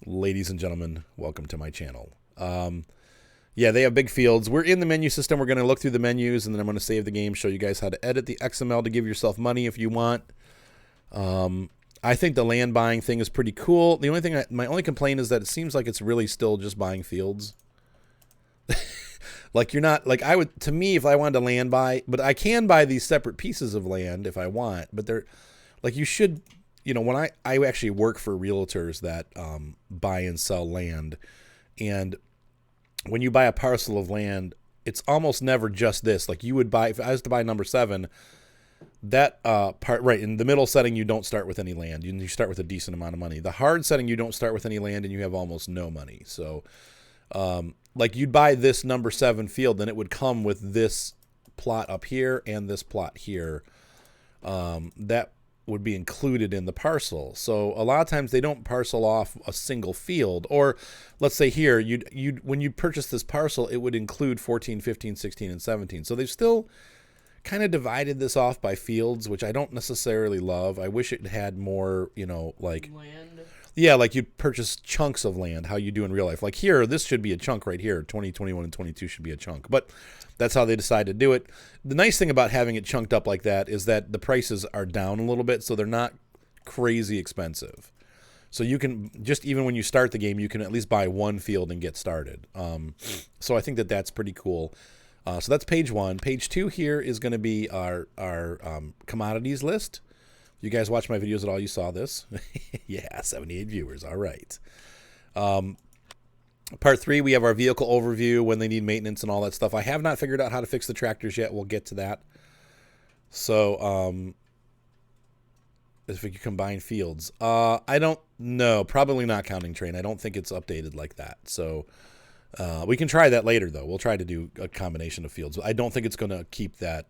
Ladies and gentlemen, welcome to my channel. Yeah, they have big fields. We're in the menu system. We're going to look through the menus, and then I'm going to save the game, show you guys how to edit the XML to give yourself money if you want. I think the land buying thing is pretty cool. The only thing, my only complaint is that it seems like it's really still just buying fields. Like you're not, like I would, to me, if I wanted to land buy, but I can buy these separate pieces of land if I want, but they're, like you should, you know, when I actually work for realtors that buy and sell land, and when you buy a parcel of land, it's almost never just this. Like you would buy, if I was to buy number 7, that part, right, in the middle setting, you don't start with any land. You start with a decent amount of money. The hard setting, you don't start with any land and you have almost no money. So, like you'd buy this number 7 field, then it would come with this plot up here and this plot here. That would be included in the parcel. So a lot of times they don't parcel off a single field, or let's say here, you'd when you purchase this parcel, it would include 14, 15, 16, and 17. So they've still kind of divided this off by fields, which I don't necessarily love. I wish it had more, you know, like land. Yeah, like you purchase chunks of land, how you do in real life. Like here, this should be a chunk right here. 20, 21, and 22 should be a chunk. But that's how they decided to do it. The nice thing about having it chunked up like that is that the prices are down a little bit, so they're not crazy expensive. So you can, just even when you start the game, you can at least buy one field and get started. So I think that that's pretty cool. So that's page 1. Page 2 here is going to be our commodities list. You guys watch my videos at all, you saw this. Yeah, 78 viewers. All right. Part 3, we have our vehicle overview, when they need maintenance and all that stuff. I have not figured out how to fix the tractors yet. We'll get to that. So, if we could combine fields. I don't know. Probably not counting train. I don't think it's updated like that. So, we can try that later, though. We'll try to do a combination of fields. I don't think it's going to keep that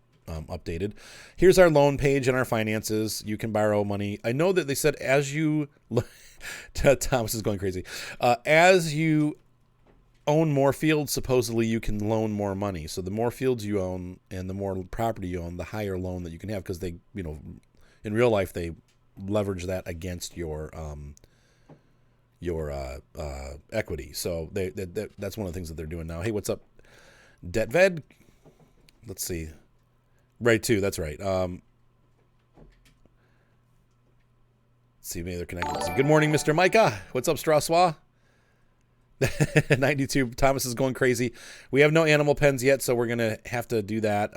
updated. Here's our loan page and our finances. You can borrow money. I know that they said as you Thomas is going crazy. As you own more fields, supposedly you can loan more money. So the more fields you own and the more property you own, the higher loan that you can have, because they, you know, in real life they leverage that against your equity. So that's one of the things that they're doing now. Hey, what's up, DebtVed? Let's see. Right, too. That's right. Let's see, maybe they're connected. Good morning, Mr. Micah. What's up, Strassois? 92. Thomas is going crazy. We have no animal pens yet, so we're going to have to do that.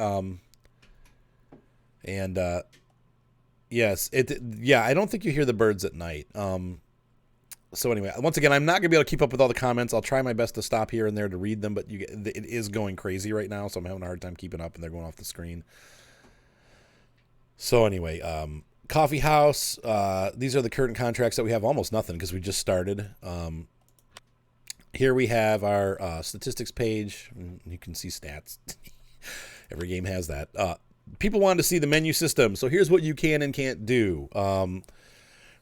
Yes, I don't think you hear the birds at night. So anyway, once again, I'm not going to be able to keep up with all the comments. I'll try my best to stop here and there to read them, but it is going crazy right now, so I'm having a hard time keeping up, and they're going off the screen. So anyway, coffee house. These are the current contracts that we have. Almost nothing because we just started. Here we have our statistics page. You can see stats. Every game has that. People wanted to see the menu system, so here's what you can and can't do.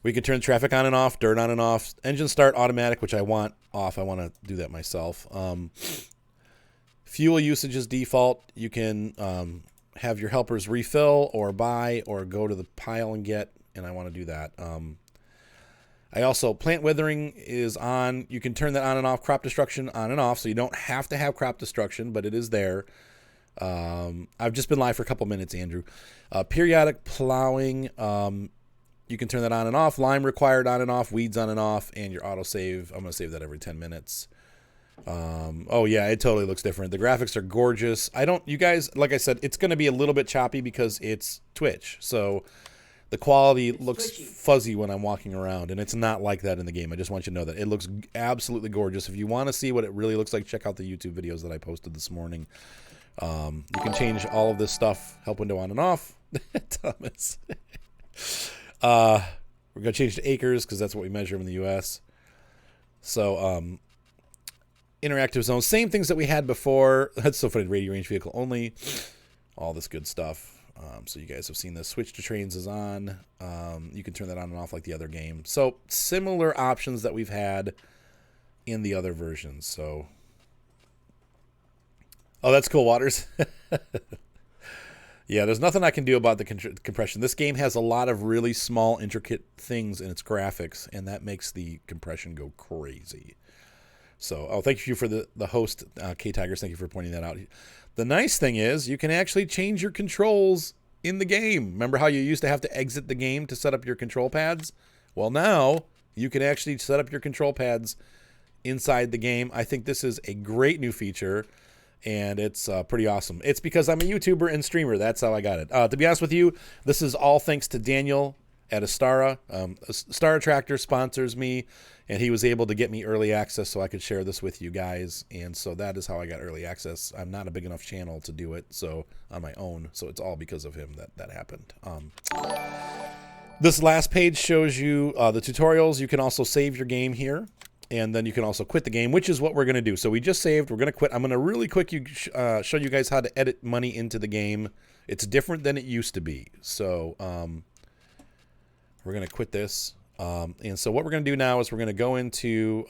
We can turn traffic on and off, dirt on and off, engine start automatic, which I want off. I want to do that myself. Fuel usage is default. You can have your helpers refill or buy or go to the pile and get, and I want to do that. I also, plant withering is on. You can turn that on and off. Crop destruction on and off, so you don't have to have crop destruction, but it is there. I've just been live for a couple minutes, Andrew. Periodic plowing. You can turn that on and off. Lime required on and off. Weeds on and off. And your autosave. I'm going to save that every 10 minutes. Oh, yeah, it totally looks different. The graphics are gorgeous. You guys, like I said, it's going to be a little bit choppy because it's Twitch. So the quality looks fuzzy when I'm walking around. And it's not like that in the game. I just want you to know that. It looks absolutely gorgeous. If you want to see what it really looks like, check out the YouTube videos that I posted this morning. You can change all of this stuff. Help window on and off. Thomas. We're going to change to acres because that's what we measure in the U.S. So, interactive zones, same things that we had before. That's so funny. Radio range vehicle only. All this good stuff. So you guys have seen this. Switch to trains is on. You can turn that on and off like the other game. So similar options that we've had in the other versions. So, oh, that's cool, Waters. Yeah, there's nothing I can do about the compression. This game has a lot of really small, intricate things in its graphics, and that makes the compression go crazy. So, thank you for the host, K-Tigers. Thank you for pointing that out. The nice thing is you can actually change your controls in the game. Remember how you used to have to exit the game to set up your control pads? Well, now you can actually set up your control pads inside the game. I think this is a great new feature, and it's pretty awesome. It's because I'm a YouTuber and streamer. That's how I got it. To be honest with you, this is all thanks to Daniel at Astara. Astara Tractor sponsors me, and he was able to get me early access so I could share this with you guys. And so that is how I got early access. I'm not a big enough channel to do it so on my own, so it's all because of him that happened. This last page shows you the tutorials. You can also save your game here, and then you can also quit the game, which is what we're going to do. So we just saved. We're going to quit. I'm going to really quick show you guys how to edit money into the game. It's different than it used to be. So we're going to quit this. And so what we're going to do now is we're going to go into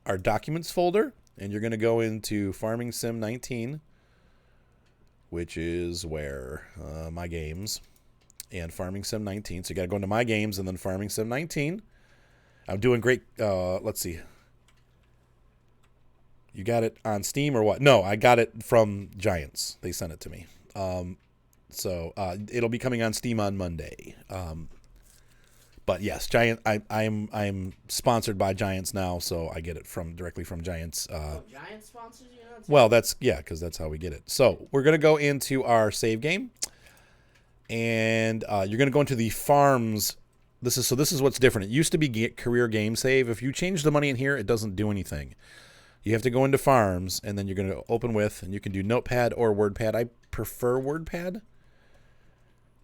our documents folder, and you're going to go into Farming Sim 19, which is where my games, and Farming Sim 19. So you got to go into my games and then Farming Sim 19. I'm doing great. Let's see. You got it on Steam or what? No, I got it from Giants. They sent it to me. So it'll be coming on Steam on Monday. But yes, Giant. I'm sponsored by Giants now, so I get it directly from Giants. Giants sponsors you? Well, because that's how we get it. So we're gonna go into our save game, and you're gonna go into the farms. This is what's different. It used to be career game save. If you change the money in here, it doesn't do anything. You have to go into farms, and then you're gonna open with, and you can do Notepad or WordPad. I prefer WordPad.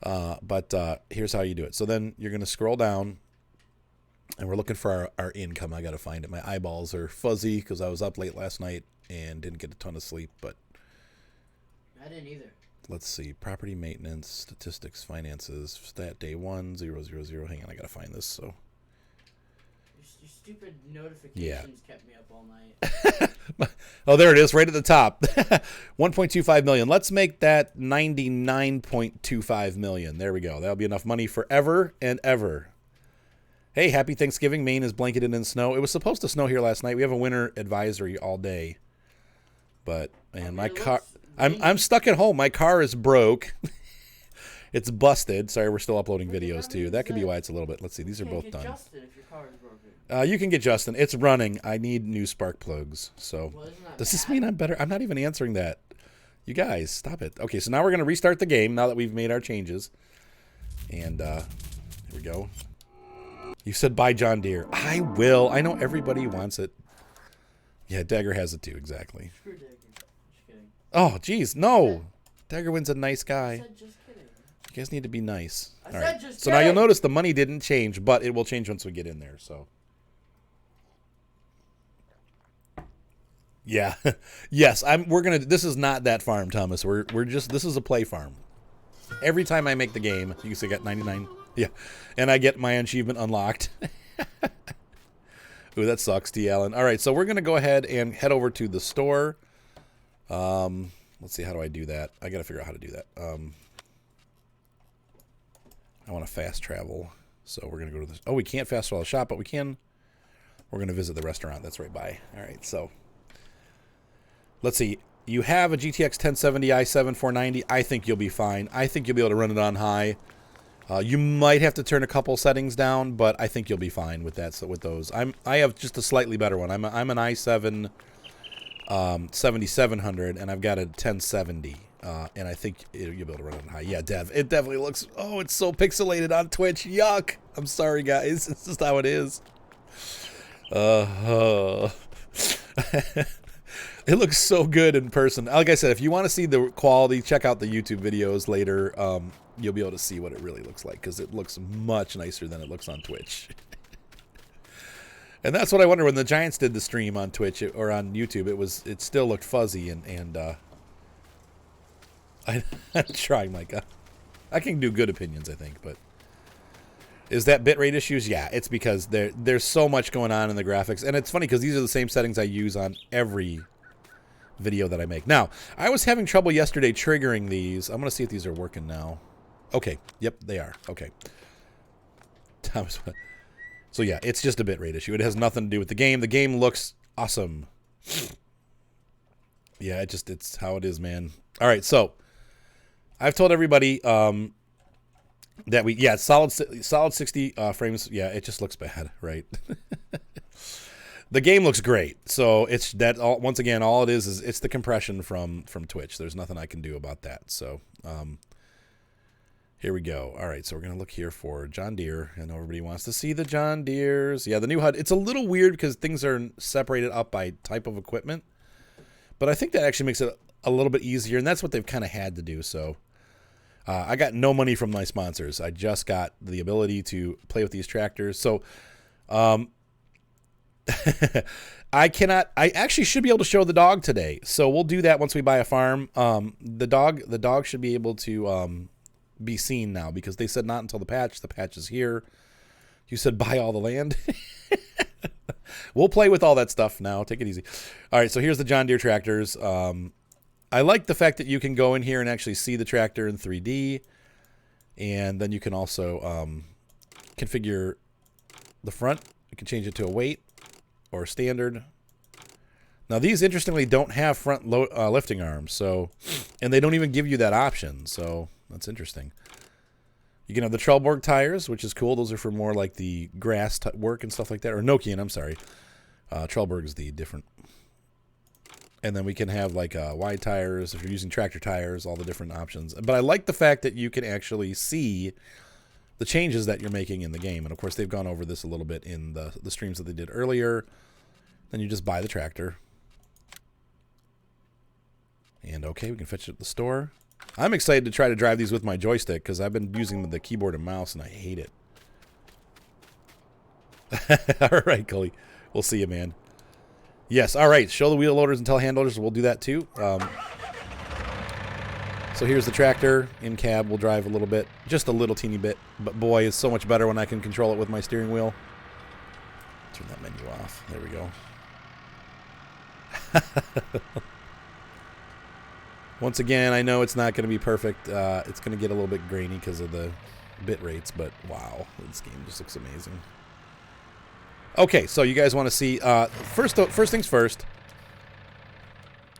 But here's how you do it. So then you're going to scroll down, and we're looking for our income. I got to find it. My eyeballs are fuzzy because I was up late last night and didn't get a ton of sleep. But I didn't either. Let's see. Property maintenance, statistics, finances, stat day 1000. Hang on, I got to find this. So your stupid notifications kept me up all night. Oh, there it is, right at the top. 1.25 million. Let's make that 99.25 million. There we go. That'll be enough money forever and ever. Hey, happy Thanksgiving. Maine is blanketed in snow. It was supposed to snow here last night. We have a winter advisory all day. But man, my car, I'm stuck at home. My car is broke. It's busted. Sorry, we're still uploading videos too. That could be why it's a little bit. Let's see. These are both done. Justin if your car is broken. You can get Justin. It's running. I need new spark plugs. So does this mean I'm better? I'm not even answering that. You guys, stop it. Okay, so now we're going to restart the game now that we've made our changes. And here we go. You said bye, John Deere. I will. I know everybody wants it. Yeah, Dagger has it too, exactly. Screw Dagger. Just kidding. Oh, geez, no. Daggerwin's a nice guy. I said just kidding. You guys need to be nice. I All said right. just So now you'll kidding. notice the money didn't change, but it will change once we get in there. So. Yeah. Yes, this is not that farm, Thomas. This is a play farm. Every time I make the game, you can see I got 99. Yeah. And I get my achievement unlocked. Ooh, that sucks, T. Allen. All right, so we're going to go ahead and head over to the store. Let's see, how do I do that? I got to figure out how to do that. I want to fast travel. So we're going to go to this. Oh, we can't fast travel the shop, but we can. We're going to visit the restaurant that's right by. All right, so let's see. You have a GTX 1070 i7 490. I think you'll be fine. I think you'll be able to run it on high. You might have to turn a couple settings down, but I think you'll be fine with that. So with those, I have just a slightly better one. I'm an i7 7700, and I've got a 1070, and I think you'll be able to run it on high. Yeah, Dev, it definitely looks. Oh, it's so pixelated on Twitch. Yuck. I'm sorry, guys. It's just how it is. It looks so good in person. Like I said, if you want to see the quality, check out the YouTube videos later. You'll be able to see what it really looks like because it looks much nicer than it looks on Twitch. And that's what I wonder when the Giants did the stream on Twitch or on YouTube. It still looked fuzzy and I'm trying, Mike. I can do good opinions, I think, but is that bitrate issues? Yeah, it's because there's so much going on in the graphics, and it's funny because these are the same settings I use on every video that I make. Now, I was having trouble yesterday triggering these. I'm going to see if these are working now. Okay. Yep, they are. Okay. So yeah, it's just a bitrate issue. It has nothing to do with the game. The game looks awesome. Yeah, it's how it is, man. All right, so I've told everybody that solid 60 frames. Yeah, it just looks bad, right? The game looks great. So it's that once again, all it is it's the compression from Twitch. There's nothing I can do about that. So here we go. All right, so we're going to look here for John Deere. I know everybody wants to see the John Deeres. Yeah, the new HUD. It's a little weird because things are separated up by type of equipment. But I think that actually makes it a little bit easier, and that's what they've kind of had to do. So I got no money from my sponsors. I just got the ability to play with these tractors. So I actually should be able to show the dog today. So we'll do that once we buy a farm. The dog should be able to be seen now because they said not until the patch. The patch is here. You said buy all the land. We'll play with all that stuff now. Take it easy. All right, so here's the John Deere tractors. I like the fact that you can go in here and actually see the tractor in 3D. And then you can also configure the front. You can change it to a weight or standard. Now, these, interestingly, don't have front lifting arms. And they don't even give you that option. So that's interesting. You can have the Trelleborg tires, which is cool. Those are for more like the grass work and stuff like that. Or Nokian, I'm sorry. Trelleborg is the different. And then we can have like wide tires if you're using tractor tires, all the different options. But I like the fact that you can actually see the changes that you're making in the game. And, of course, they've gone over this a little bit in the streams that they did earlier. Then you just buy the tractor. And, okay, we can fetch it at the store. I'm excited to try to drive these with my joystick because I've been using the keyboard and mouse, and I hate it. All right, Cully. We'll see you, man. Yes, all right. Show the wheel loaders and Telly Handlers. We'll do that, too. So here's the tractor in cab. We'll drive a little bit. Just a little teeny bit. But, boy, it's so much better when I can control it with my steering wheel. Turn that menu off. There we go. Once again, I know it's not going to be perfect. It's going to get a little bit grainy because of the bit rates, but wow, this game just looks amazing. Okay, so you guys want to see first things first.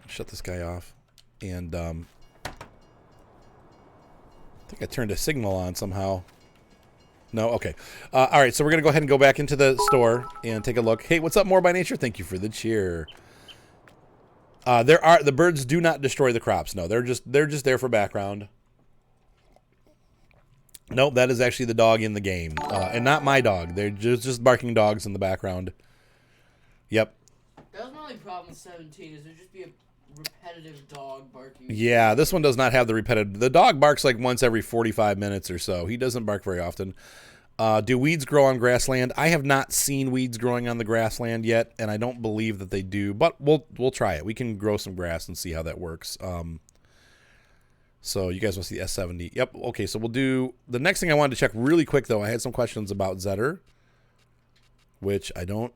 Shut this guy off, and I think I turned a signal on somehow. No, okay. All right, so we're going to go ahead and go back into the store and take a look. Hey, what's up, More by Nature? Thank you for the cheer. The birds do not destroy the crops. No, they're just there for background. Nope, that is actually the dog in the game, and not my dog. They're just barking dogs in the background. Yep. That was my only problem with 17. Is there just be a repetitive dog barking? Yeah, this one does not have the repetitive. The dog barks like once every 45 minutes or so. He doesn't bark very often. Do weeds grow on grassland? I have not seen weeds growing on the grassland yet, and I don't believe that they do, but we'll try it. We can grow some grass and see how that works. So you guys want to see the S70? Yep. Okay, so we'll do the next thing I wanted to check really quick, though. I had some questions about Zetter, which I'm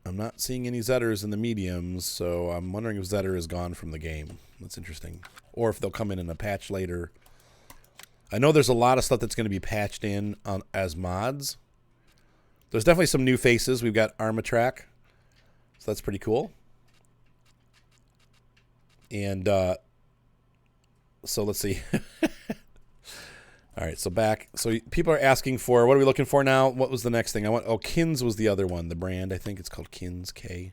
not seeing any Zetters in the mediums, so I'm wondering if Zetter is gone from the game. That's interesting. Or if they'll come in a patch later. I know there's a lot of stuff that's going to be patched in as mods. There's definitely some new faces. We've got Armatrack, so that's pretty cool. And so let's see. All right, so back. So people are asking for, what are we looking for now? What was the next thing? Kins was the other one, the brand. I think it's called Kins, K-H-A-H-I-J-K,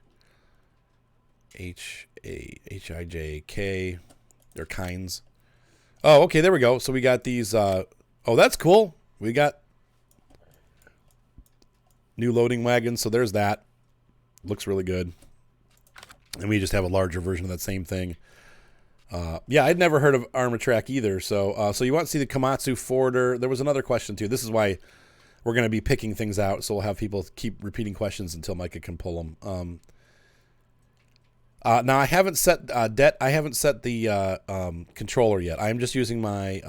or Kines. Oh, okay, there we go. So we got these. Oh, that's cool. We got new loading wagons. So there's that. Looks really good. And we just have a larger version of that same thing. Yeah, I'd never heard of Armatrack either. So you want to see the Komatsu Forder. There was another question, too. This is why we're going to be picking things out. So we'll have people keep repeating questions until Micah can pull them. Now I haven't set I haven't set the controller yet. I'm just using my.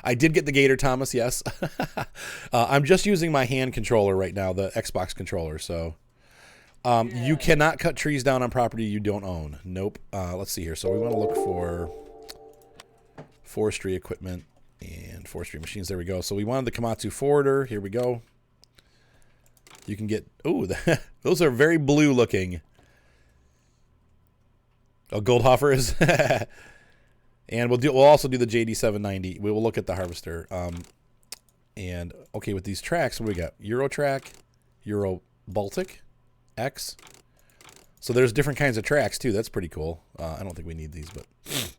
I did get the Gator, Thomas. Yes, I'm just using my hand controller right now, the Xbox controller. So You cannot cut trees down on property you don't own. Nope. Let's see here. So we want to look for forestry equipment and forestry machines. There we go. So we wanted the Komatsu forwarder. Here we go. You can get... Ooh, those are very blue looking. Oh, Goldhofer is... And we'll also do the JD 790. We will look at the harvester. And, okay, with these tracks, what do we got? Euro track, Euro Baltic, X. So there's different kinds of tracks, too. That's pretty cool. I don't think we need these, but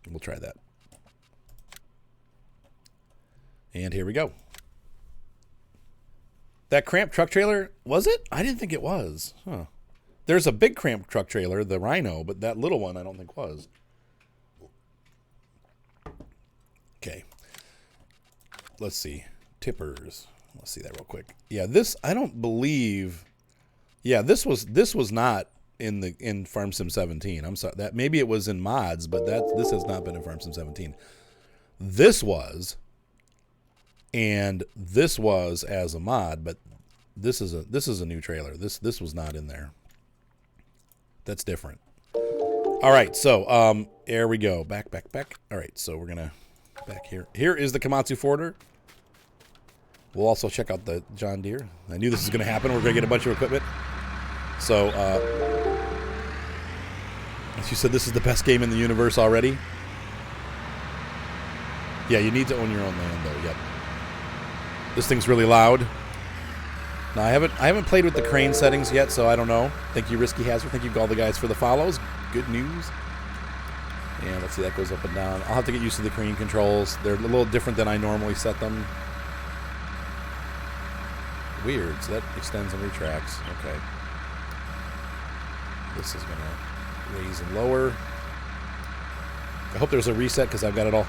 we'll try that. And here we go. That cramped truck trailer, was it? I didn't think it was. Huh. There's a big cramped truck trailer, the Rhino, but that little one I don't think was. Okay. Let's see. Tippers. Let's see that real quick. Yeah, this I don't believe. Yeah, this was not in Farm Sim 17. I'm sorry. That maybe it was in mods, but this has not been in Farm Sim 17. This was. And this was as a mod, but this is a new trailer. This was not in there. That's different. All right, so there we go. Back. All right, so we're gonna back here. Here is the Komatsu forwarder. We'll also check out the John Deere. I knew this was gonna happen. We're gonna get a bunch of equipment. So, as you said, this is the best game in the universe already. Yeah, you need to own your own land, though. Yep. This thing's really loud. Now, I haven't played with the crane settings yet, so I don't know. Thank you, Risky Hazard. Thank you, all the guys, for the follows. Good news. And let's see, that goes up and down. I'll have to get used to the crane controls. They're a little different than I normally set them. Weird. So that extends and retracts. Okay. This is going to raise and lower. I hope there's a reset because I've got it all.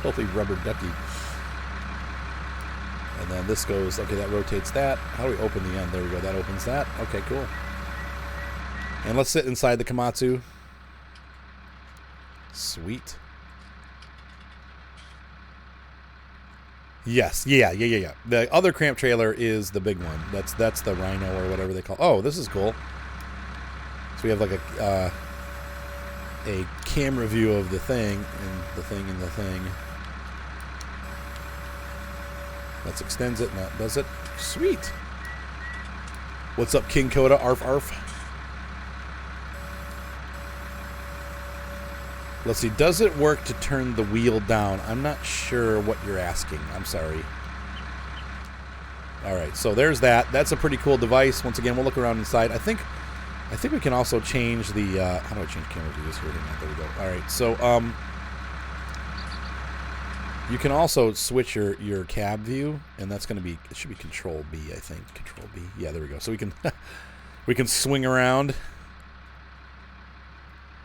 Holy rubber ducky. And then this goes, okay, that rotates that. How do we open the end? There we go. That opens that. Okay, cool. And let's sit inside the Komatsu. Sweet. Yes. Yeah. The other cramp trailer is the big one. That's the Rhino or whatever they call it. Oh, this is cool. So we have like a camera view of the thing and the thing and the thing. That extends it and that does it. Sweet. What's up, King Coda? Arf arf. Let's see. Does it work to turn the wheel down? I'm not sure what you're asking. I'm sorry. All right. So there's that. That's a pretty cool device. Once again, we'll look around inside. I think we can also change the. How do I change camera views here? There we go. All right. So you can also switch your cab view, and that's going to be. It should be Control B, I think. Control B. Yeah, there we go. So we can swing around.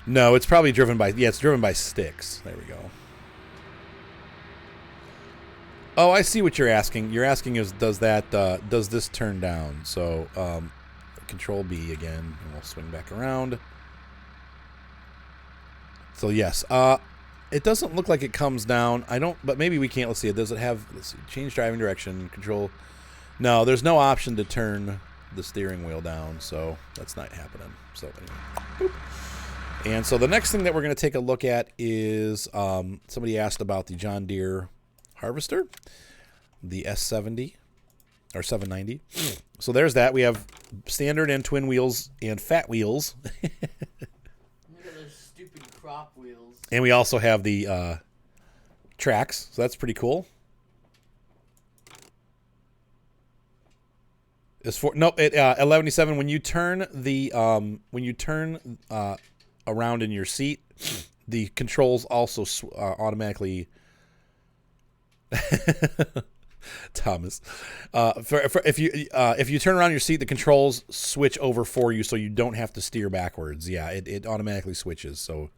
No, it's probably driven by. Yeah, it's driven by sticks. There we go. Oh, I see what you're asking. You're asking is does this turn down? So Control B again, and we'll swing back around. So yes, it doesn't look like it comes down. But maybe we can't. Let's see. Does it have? Let's see. Change driving direction. Control. No, there's no option to turn the steering wheel down, so that's not happening. So anyway. Boop. And so the next thing that we're going to take a look at is somebody asked about the John Deere harvester, the S70 or 790. So there's that. We have standard and twin wheels and fat wheels. Look at those stupid crop wheels. And we also have the tracks. So that's pretty cool. It's for no at 1177 when you turn around in your seat, the controls also automatically. Thomas, if you turn around your seat, the controls switch over for you, so you don't have to steer backwards. Yeah, it automatically switches, so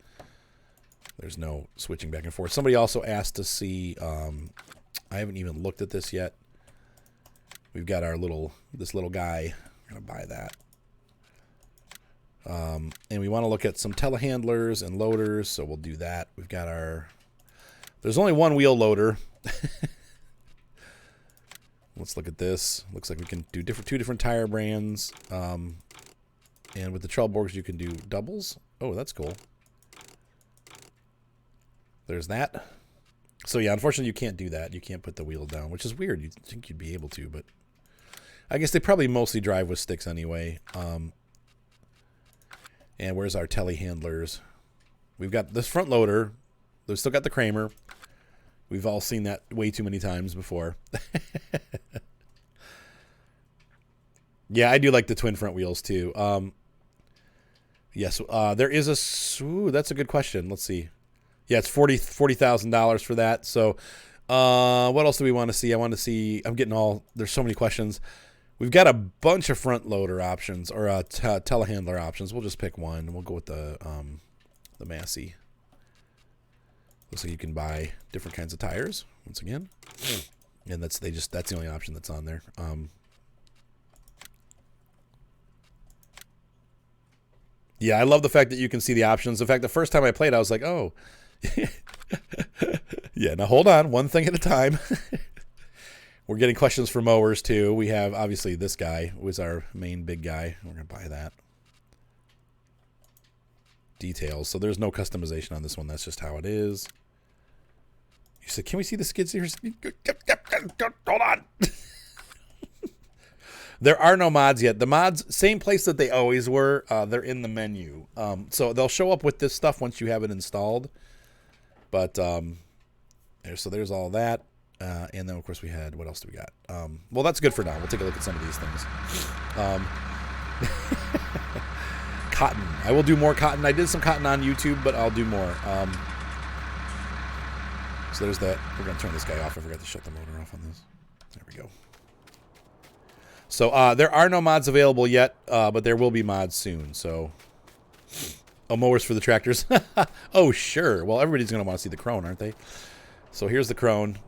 there's no switching back and forth. Somebody also asked to see. I haven't even looked at this yet. We've got this little guy. We're gonna buy that. And we want to look at some Telly Handlers and loaders, so we'll do that. We've got there's only one wheel loader. Let's look at this. Looks like we can do two different tire brands. And with the Trelleborgs, you can do doubles. Oh, that's cool. There's that. So yeah, unfortunately, you can't do that. You can't put the wheel down, which is weird. You'd think you'd be able to, but I guess they probably mostly drive with sticks anyway. And where's our Telly Handlers? We've got this front loader. They've still got the Kramer. We've all seen that way too many times before. Yeah, I do like the twin front wheels too. Yes, there is a... Ooh, that's a good question. Let's see. Yeah, it's $40,000 for that. So what else do we want to see? I want to see... I'm getting all... There's so many questions. We've got a bunch of front loader options or telehandler options. We'll just pick one. We'll go with the Massey. Looks like you can buy different kinds of tires once again, and that's the only option that's on there. Yeah, I love the fact that you can see the options. In fact, the first time I played, I was like, oh, yeah. Now hold on, one thing at a time. We're getting questions for mowers too. We have obviously this guy was our main big guy. We're gonna buy that. Details. So there's no customization on this one. That's just how it is. You said, can we see the skid steers? Hold on. There are no mods yet. The mods, same place that they always were. They're in the menu. So they'll show up with this stuff once you have it installed. But so there's all that. And then, of course, we had, what else do we got? Well, that's good for now. We'll take a look at some of these things. Cotton. I will do more cotton. I did some cotton on YouTube, but I'll do more. So there's that. We're going to turn this guy off. I forgot to shut the motor off on this. There we go. So there are no mods available yet, but there will be mods soon. So, mowers for the tractors. Oh, sure. Well, everybody's going to want to see the Krone, aren't they? So here's the Krone.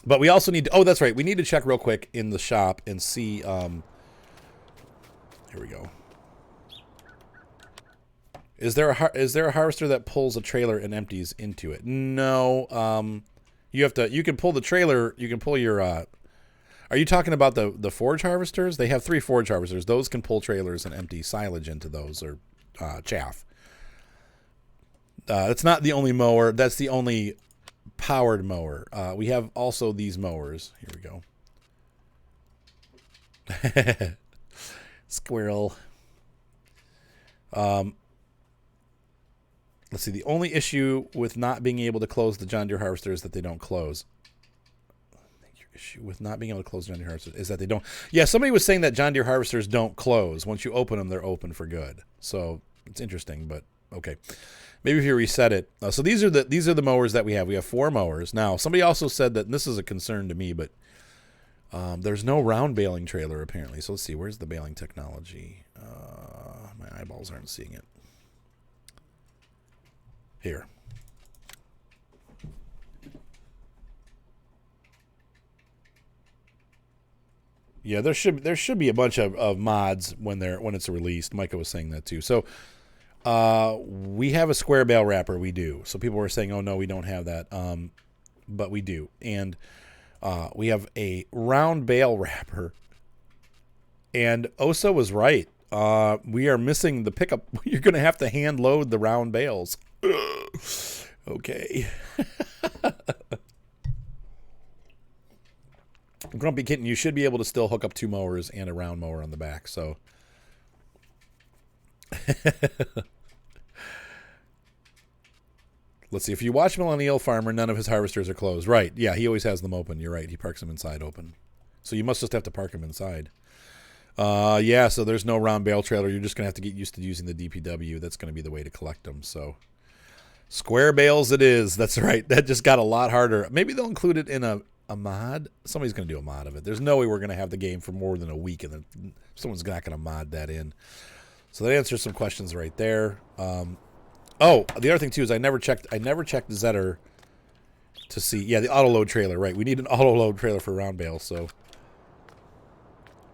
But we also need to, oh, that's right. We need to check real quick in the shop and see. Here we go. Is there a harvester that pulls a trailer and empties into it? No. You can pull the trailer. You can pull your. Are you talking about the forage harvesters? They have 3 forage harvesters. Those can pull trailers and empty silage into those or chaff. That's not the only mower. That's the only powered mower. We have also these mowers. Here we go. Squirrel. Let's see. The only issue with not being able to close the John Deere harvester is that they don't close. Your issue with not being able to close John Deere harvesters is that they don't. Yeah, somebody was saying that John Deere harvesters don't close. Once you open them, they're open for good. So it's interesting, but okay. Maybe if you reset it. So these are the mowers that we have. We have 4 mowers. Now, somebody also said that, and this is a concern to me, but there's no round baling trailer apparently. So let's see. Where's the Baling Technology? My eyeballs aren't seeing it. Here. Yeah, there should be a bunch of mods when it's released. Micah was saying that too. So we have a square bale wrapper. We do. So people were saying, oh no, we don't have that. But we do. And we have a round bale wrapper. And Osa was right. We are missing the pickup. You're going to have to hand load the round bales. Okay. Grumpy Kitten, you should be able to still hook up 2 mowers and a round mower on the back. So, let's see. If you watch Millennial Farmer, none of his harvesters are closed. Right. Yeah, he always has them open. You're right. He parks them inside open. So you must just have to park them inside. Yeah, so there's no round bale trailer. You're just going to have to get used to using the DPW. That's going to be the way to collect them. So, square bales it is. That's right. That just got a lot harder. Maybe they'll include it in a mod. Somebody's going to do a mod of it. There's no way we're going to have the game for more than a week, and then someone's not going to mod that in. So that answers some questions right there. Oh, the other thing too is I never checked Zetter to see. Yeah, the auto load trailer. Right, we need an auto load trailer for round bale. So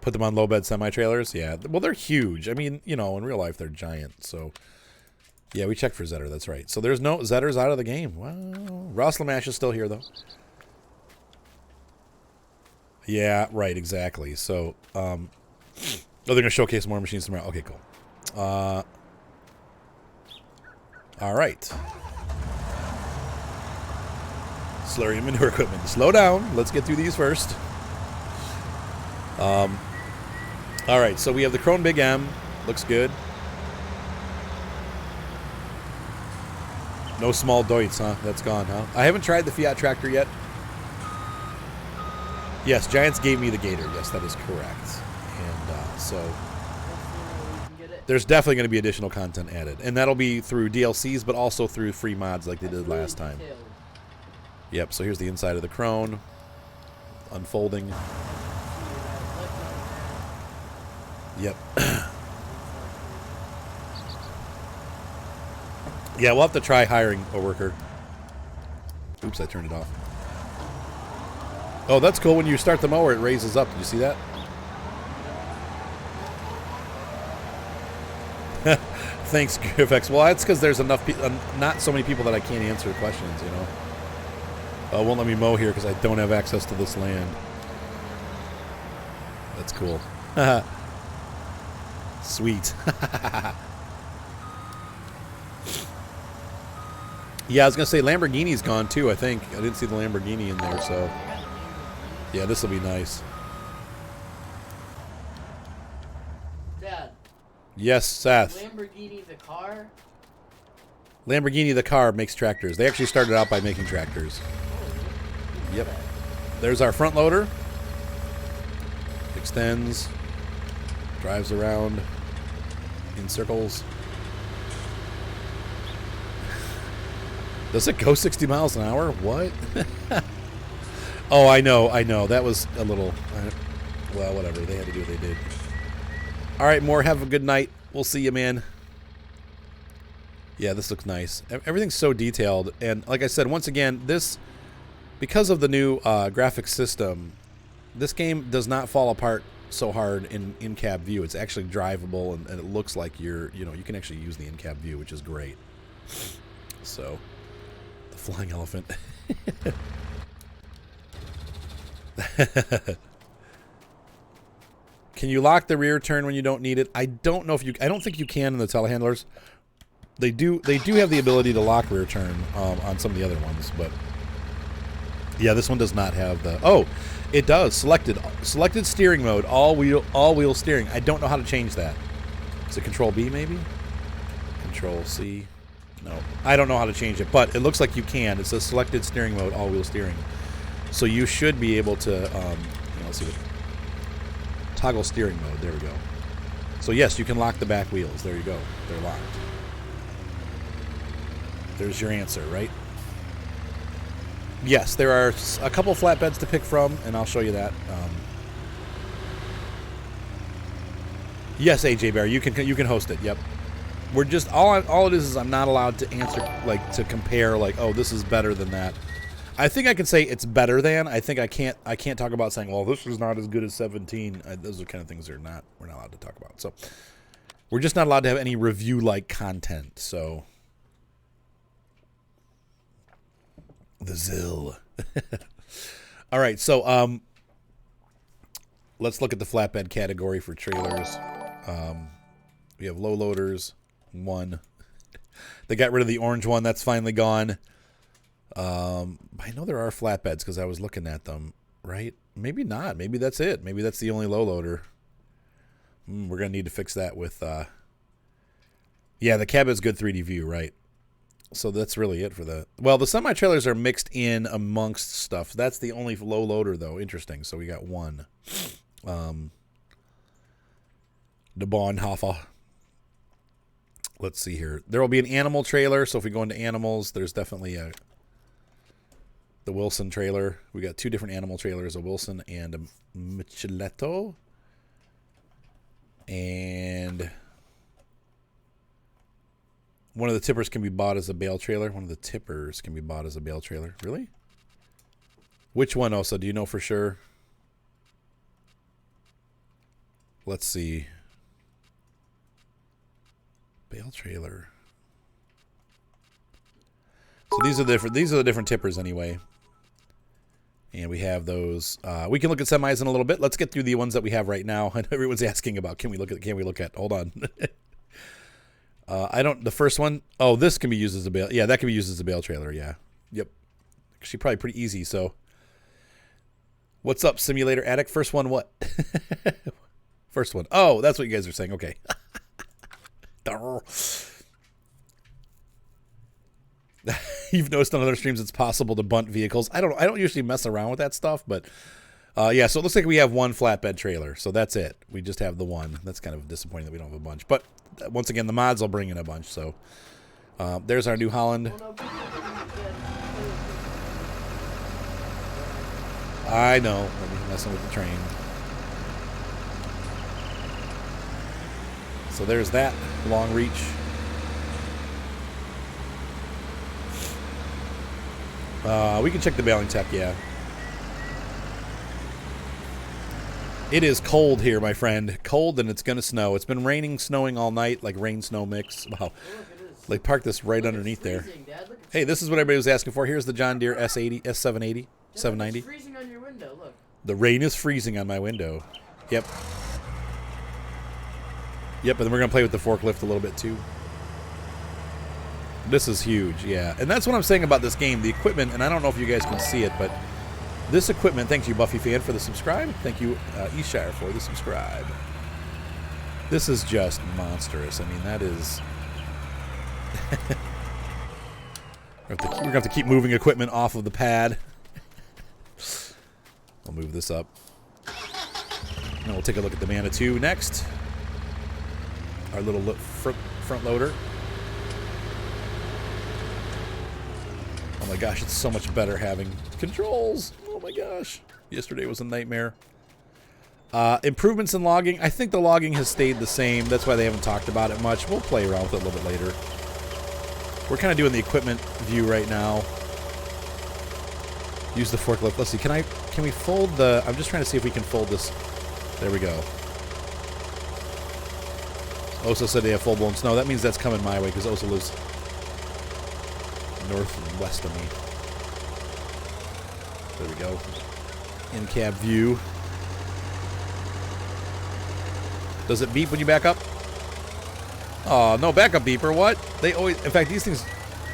put them on low bed semi trailers. Yeah, well they're huge. I mean, in real life they're giant. So yeah, we checked for Zetter. That's right. So there's no Zetter's out of the game. Wow. Ross Lamash is still here though. Yeah, right, exactly. So, oh, they're going to showcase more machines tomorrow. Okay, cool. All right. Slurry manure equipment. Slow down. Let's get through these first. All right, so we have the Krone Big M. Looks good. No small Deutz, huh? That's gone, huh? I haven't tried the Fiat tractor yet. Yes, Giants gave me the Gator. Yes, that is correct. And so there's definitely going to be additional content added. And that'll be through DLCs, but also through free mods like they did last time. Yep, so here's the inside of the Krone. Unfolding. Yep. Yeah, we'll have to try hiring a worker. Oops, I turned it off. Oh, that's cool. When you start the mower, it raises up. Did you see that? Thanks, GFX. Well, that's because there's enough not so many people that I can't answer questions, you know. Won't let me mow here because I don't have access to this land. That's cool. Sweet. Yeah, I was going to say Lamborghini's gone too, I think. I didn't see the Lamborghini in there, so... Yeah, this will be nice. Dad. Yes, Seth. Lamborghini the car? Lamborghini the car makes tractors. They actually started out by making tractors. Yep. There's our front loader. Extends. Drives around in circles. Does it go 60 miles an hour? What? Oh, I know. That was a little... well, whatever. They had to do what they did. All right, Moore, have a good night. We'll see you, man. Yeah, this looks nice. Everything's so detailed. And like I said, once again, this... Because of the new graphics system, this game does not fall apart so hard in in-cab view. It's actually drivable, and it looks like you can actually use the in-cab view, which is great. So... Flying elephant. Can you lock the rear turn when you don't need it? I don't know if you... I don't think you can in the Telly Handlers. They do have the ability to lock rear turn on some of the other ones, but... Yeah, this one does not have the... Oh, it does. Selected steering mode. All wheel steering. I don't know how to change that. Is it Control B, maybe? Control C... No, I don't know how to change it, but it looks like you can. It says selected steering mode, all-wheel steering. So you should be able to, let's see what... Toggle steering mode, there we go. So yes, you can lock the back wheels. There you go. They're locked. There's your answer, right? Yes, there are a couple flatbeds to pick from, and I'll show you that. Yes, AJ Bear, you can host it, yep. We're just all it is I'm not allowed to answer, like, to compare, like, oh, this is better than that. I think I can say it's better than. I think I can't talk about saying, well, this is not as good as 17. Those are kind of things we're not allowed to talk about. So we're just not allowed to have any review like content. So the Zill. All right, so let's look at the flatbed category for trailers. We have low loaders. One. They got rid of the orange one. That's finally gone. I know there are flatbeds because I was looking at them, right? Maybe not. Maybe that's it. Maybe that's the only low loader. We're going to need to fix that with... Yeah, the cab is good 3D view, right? So that's really it for the... Well, the semi-trailers are mixed in amongst stuff. That's the only low loader, though. Interesting. So we got one. The Bonhoeffer. Let's see here. There will be an animal trailer. So if we go into animals, there's definitely the Wilson trailer. We got two different animal trailers, a Wilson and a Micheletto. And one of the tippers can be bought as a Bale trailer. One of the tippers can be bought as a Bale trailer. Really? Which one, Osa? Do you know for sure? Let's see. Bale trailer. So these are the different tippers anyway. And we have those. We can look at semis in a little bit. Let's get through the ones that we have right now. And everyone's asking about, can we look at? Hold on. The first one. Oh, this can be used as a bale. Yeah, that can be used as a bale trailer. Yeah. Yep. Actually, probably pretty easy. So, what's up, Simulator Addict? First one, what? First one. Oh, that's what you guys are saying. Okay. You've noticed on other streams it's possible to bunt vehicles. I don't usually mess around with that stuff, but yeah, so it looks like we have one flatbed trailer, so that's it. We just have the one. That's kind of disappointing that we don't have a bunch, but once again, the mods will bring in a bunch. So there's our New Holland. I know, I'm messing with the train. So there's that long reach. We can check the Baling Tech, yeah. It is cold here, my friend. Cold, and it's going to snow. It's been raining, snowing all night, like rain-snow mix. Wow. Like, park this right underneath there. Hey, this is what everybody was asking for. Here's the John Deere S780, 790. It's freezing on your window, look. The rain is freezing on my window. Yep. Yep, and then we're going to play with the forklift a little bit, too. This is huge, yeah. And that's what I'm saying about this game. The equipment, and I don't know if you guys can see it, but this equipment, thank you, Buffy Fan, for the subscribe. Thank you, Eshire, for the subscribe. This is just monstrous. I mean, that is... we're going to have to keep moving equipment off of the pad. We'll move this up. And we'll take a look at the Manitou next. Our little front loader. Oh my gosh, it's so much better having controls. Oh my gosh. Yesterday was a nightmare. Improvements in logging. I think the logging has stayed the same. That's why they haven't talked about it much. We'll play around with it a little bit later. We're kind of doing the equipment view right now. Use the forklift. Let's see. Can we fold the... I'm just trying to see if we can fold this. There we go. Osa said they have full-blown snow. That means that's coming my way because Osa lives north and west of me. There we go. In-cab view. Does it beep when you back up? Oh, no backup beeper. What? They always... In fact, these things,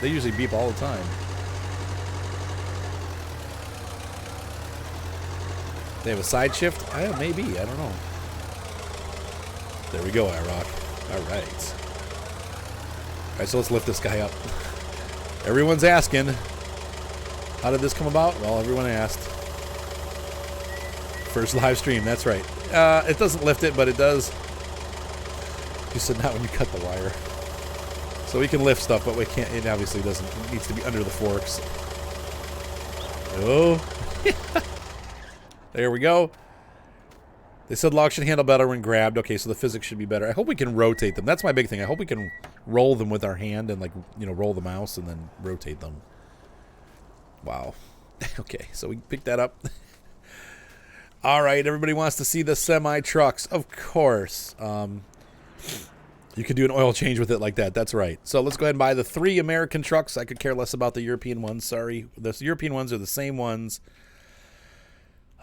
they usually beep all the time. They have a side shift? Maybe. I don't know. There we go, iRock. All right. All right, so let's lift this guy up. Everyone's asking, how did this come about? Well, everyone asked. First live stream, that's right. It doesn't lift it, but it does. You said not when you cut the wire. So we can lift stuff, but we can't. It obviously doesn't. It needs to be under the forks. Oh. There we go. They said logs should handle better when grabbed. Okay, so the physics should be better. I hope we can rotate them. That's my big thing. I hope we can roll them with our hand and, like, you know, roll the mouse and then rotate them. Wow. Okay, so we picked that up. All right, everybody wants to see the semi-trucks. Of course. You could do an oil change with it like that. That's right. So let's go ahead and buy the 3 American trucks. I could care less about the European ones. Sorry. The European ones are the same ones.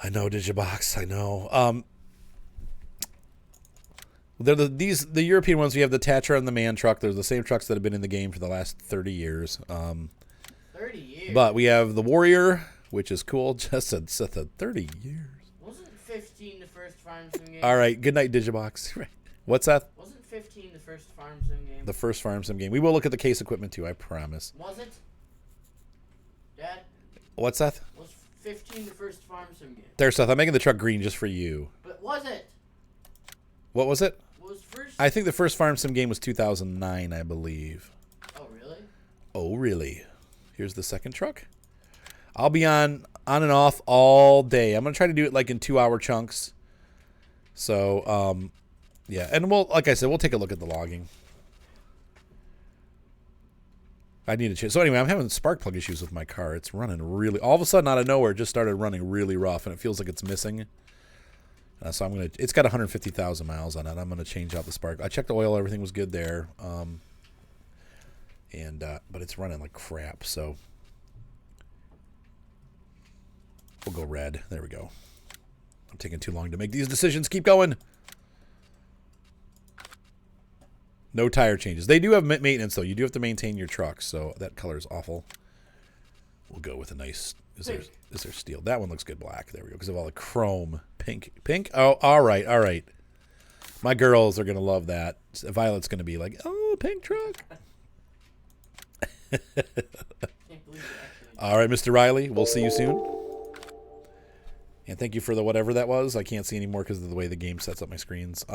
I know, Digibox. I know. They're the European ones. We have the Tatra and the Man truck. They're the same trucks that have been in the game for the last 30 years. 30 years? But we have the Warrior, which is cool. Just said 30 years. Wasn't 15 the first Farm Sim game? All right. Good night, Digibox. What's that? Wasn't 15 the first Farm Sim game? The first Farm Sim game. We will look at the case equipment, too. I promise. Was it? Dad? What's that? Was 15 the first Farm Sim game? There, Seth. I'm making the truck green just for you. But was it? What was it? Was first? I think the first Farm Sim game was 2009, I believe. Oh, really? Oh, really? Here's the second truck. I'll be on and off all day. I'm going to try to do it like in 2-hour chunks. So, yeah. And we'll, like I said, we'll take a look at the logging. I need to change. So anyway, I'm having spark plug issues with my car. It's running really, all of a sudden out of nowhere, it just started running really rough, and it feels like it's missing. So I'm gonna. It's got 150,000 miles on it. I'm gonna change out the spark. I checked the oil; everything was good there. But it's running like crap. So We'll go red. There we go. I'm taking too long to make these decisions. Keep going. No tire changes. They do have maintenance, though. You do have to maintain your truck, so that color is awful. We'll go with a nice... Is there steel? That one looks good black. There we go, because of all the chrome. Pink? Oh, all right, all right. My girls are going to love that. Violet's going to be like, oh, pink truck. All right, Mr. Riley, we'll see you soon. And thank you for the whatever that was. I can't see anymore because of the way the game sets up my screens.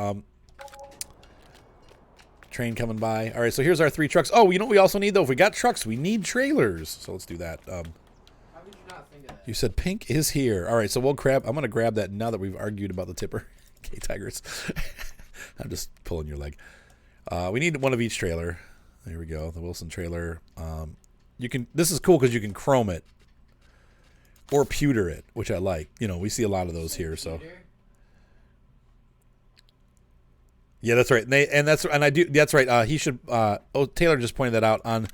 Train coming by. All right, so here's our 3 trucks. Oh, you know what we also need, though? If we got trucks, we need trailers. So let's do that. How would you not think of that? You said pink is here. All right, so we'll grab... I'm going to grab that now that we've argued about the tipper. Okay, Tigers. I'm just pulling your leg. We need one of each trailer. There we go. The Wilson trailer. You can... This is cool because you can chrome it. Or pewter it, which I like. You know, we see a lot of those here, so... Yeah, that's right. That's right. He should. Taylor just pointed that out on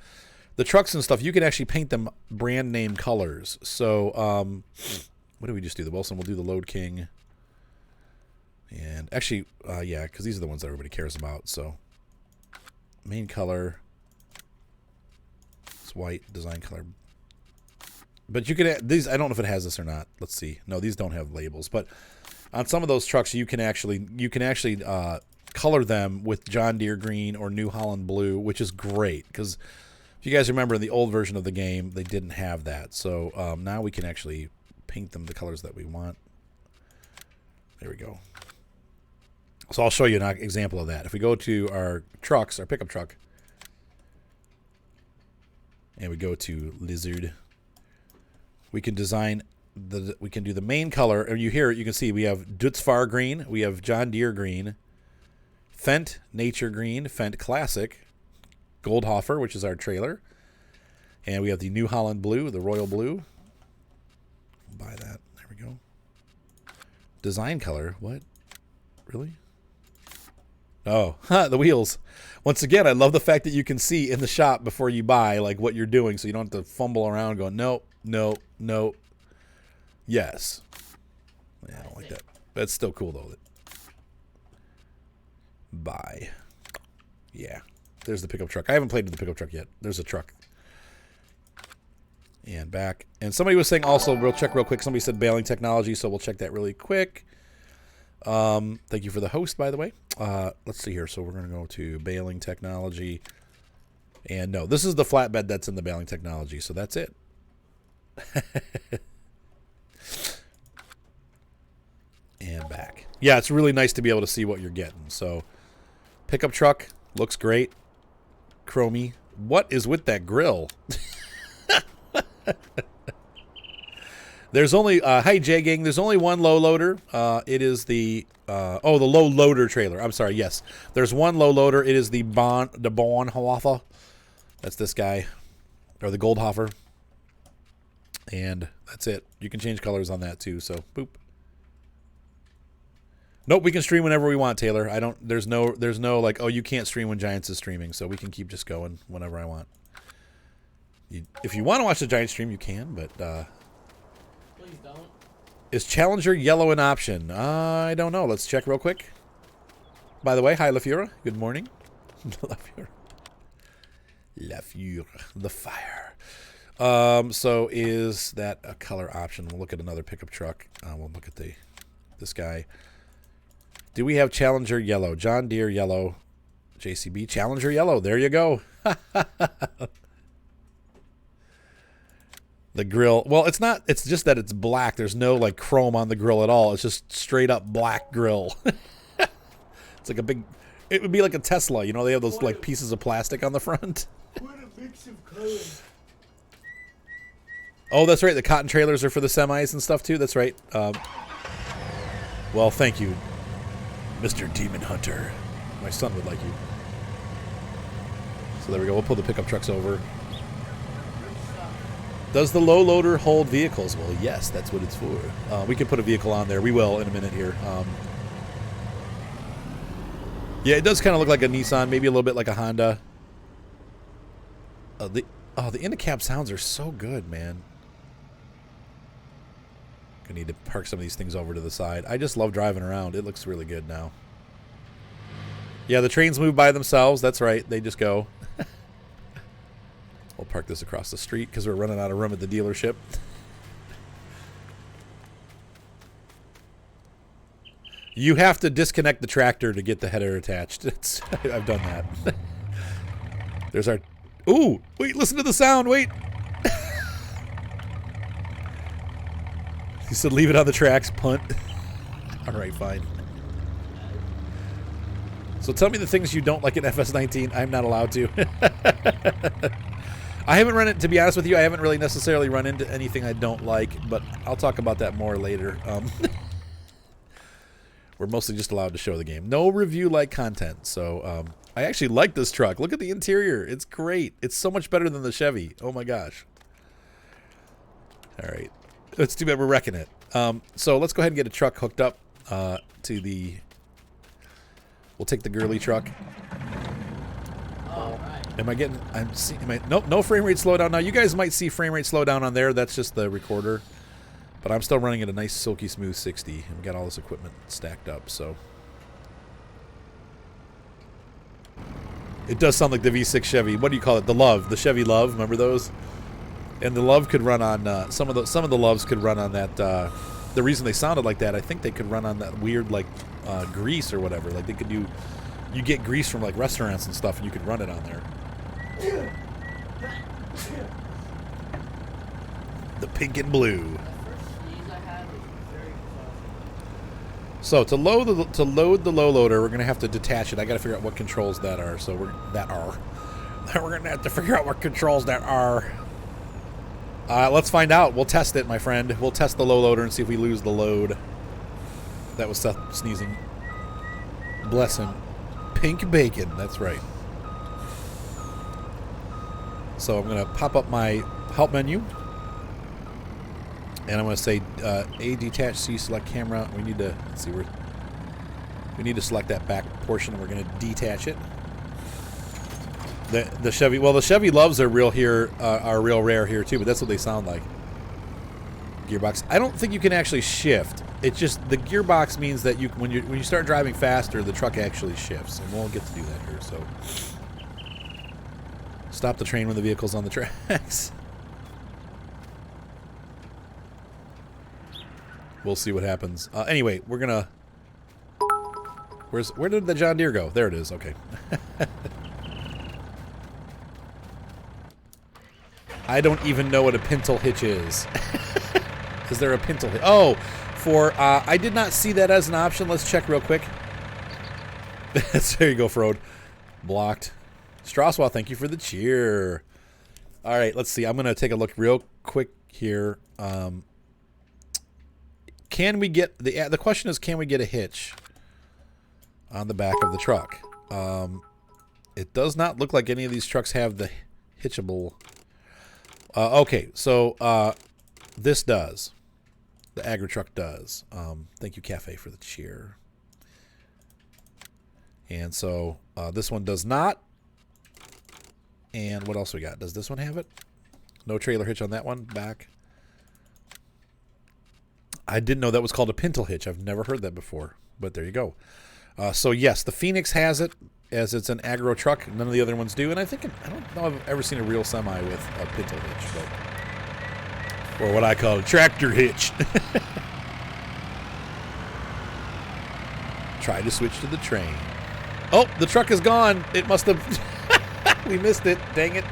the trucks and stuff. You can actually paint them brand name colors. So, what do we just do? The Wilson. We'll do the Load King. And actually, yeah, because these are the ones that everybody cares about. So, main color. It's white. Design color. But you can add these. I don't know if it has this or not. Let's see. No, these don't have labels. But on some of those trucks, you can actually color them with John Deere green or New Holland blue, which is great because if you guys remember in the old version of the game, they didn't have that. So now we can actually paint them the colors that we want. There we go. So I'll show you an example of that. If we go to our trucks, our pickup truck, and we go to Lizard, we can design we can do the main color, and you can see we have Dutzfar green, we have John Deere green, Fendt Nature Green, Fendt Classic, Goldhofer, which is our trailer. And we have the New Holland Blue, the Royal Blue. We'll buy that. There we go. Design color. What? Really? Oh, the wheels. Once again, I love the fact that you can see in the shop before you buy like what you're doing, so you don't have to fumble around going, no, no, no. Yes. Yeah, I don't like that. That's still cool, though. Buy. Yeah. There's the pickup truck. I haven't played with the pickup truck yet. There's a truck. And back. And somebody was saying also, we'll check real quick. Somebody said Baling Technology, so we'll check that really quick. Thank you for the host, by the way. Let's see here. So we're going to go to Baling Technology. And no, this is the flatbed that's in the Baling Technology, so that's it. And back. Yeah, it's really nice to be able to see what you're getting. So, pickup truck looks great. Chromey. What is with that grill? There's only hi J Gang. There's only one low loader. It is the the low loader trailer. I'm sorry. Yes, there's one low loader. It is the Bonhoeffer. That's this guy, or the Goldhofer. And that's it. You can change colors on that too. So boop. Nope, we can stream whenever we want, Taylor. There's no like, oh, you can't stream when Giants is streaming, so we can keep just going whenever I want. If you want to watch the Giants stream, you can, but please don't. Is Challenger yellow an option? I don't know. Let's check real quick. By the way, hi LaFura. Good morning. LaFura. The fire. So is that a color option? We'll look at another pickup truck. We'll look at this guy. Do we have Challenger yellow? John Deere yellow. JCB Challenger yellow. There you go. The grill. Well, it's not. It's just that it's black. There's no like chrome on the grill at all. It's just straight up black grill. It's like a big. It would be like a Tesla. You know, they have those like pieces of plastic on the front. What a mix of colors. Oh, that's right. The cotton trailers are for the semis and stuff too. That's right. Well, thank you, Mr. Demon Hunter. My son would like you. So there we go. We'll pull the pickup trucks over. Does the low loader hold vehicles? Well, yes, that's what it's for. We can put a vehicle on there. We will in a minute here. Yeah, it does kind of look like a Nissan, maybe a little bit like a Honda. The Indicap sounds are so good, man. I need to park some of these things over to the side. I just love driving around. It looks really good now. Yeah, the trains move by themselves. That's right. They just go. We'll park this across the street because we're running out of room at the dealership. You have to disconnect the tractor to get the header attached. I've done that. There's our... Ooh! Wait, listen to the sound. Wait! He said leave it on the tracks. Punt. All right, fine. So tell me the things you don't like in FS19. I'm not allowed to. I haven't run it, to be honest with you, I haven't really necessarily run into anything I don't like, but I'll talk about that more later. We're mostly just allowed to show the game. No review-like content, so I actually like this truck. Look at the interior. It's great. It's so much better than the Chevy. Oh, my gosh. All right. It's too bad we're wrecking it. So let's go ahead and get a truck hooked up to the... We'll take the girly truck. All right. Am I getting... Nope, no frame rate slowdown. Now, you guys might see frame rate slowdown on there. That's just the recorder. But I'm still running at a nice, silky smooth 60. And we got all this equipment stacked up, so... It does sound like the V6 Chevy. What do you call it? The Love. The Chevy Love. Remember those? And the Love could run on... some of the Loves could run on that... the reason they sounded like that, I think they could run on that weird, like, grease or whatever. Like, they could do... You get grease from, like, restaurants and stuff, and you could run it on there. The pink and blue. The first sneeze I had was very exhausting. So to load the low loader, we're gonna have to detach it. I gotta figure out what controls that are. So we're gonna have to figure out what controls that are. Let's find out. We'll test it, my friend. We'll test the low loader and see if we lose the load. That was Seth sneezing. Bless him. Pink bacon. That's right. So I'm gonna pop up my help menu. And I'm going to say A detach, C select camera. We need to, let's see, we need to select that back portion, and we're going to detach it. The Chevy, well, the Chevy Loves are real rare here too, but that's what they sound like. Gearbox. I don't think you can actually shift. It's just the gearbox means that when you start driving faster, the truck actually shifts, and we'll get to do that here. So stop the train when the vehicle's on the tracks. We'll see what happens. Anyway, we're gonna... Where did the John Deere go? There it is. Okay. I don't even know what a pintle hitch is. Is there a pintle hitch? Oh, I did not see that as an option. Let's check real quick. There you go, Frode. Blocked. Straswa, thank you for the cheer. All right, let's see. I'm gonna take a look real quick here. Can we get the question is, can we get a hitch on the back of the truck? It does not look like any of these trucks have the hitchable. Okay, so this does. The agri truck does. Thank you, Cafe, for the cheer. And so this one does not. And what else we got? Does this one have it? No trailer hitch on that one. Back. I didn't know that was called a pintle hitch. I've never heard that before, but there you go. So yes, the Phoenix has it, as it's an agro truck. None of the other ones do, and I don't know I've ever seen a real semi with a pintle hitch, but, or what I call a tractor hitch. Try to switch to the train. Oh, the truck is gone. It must have. We missed it. Dang it.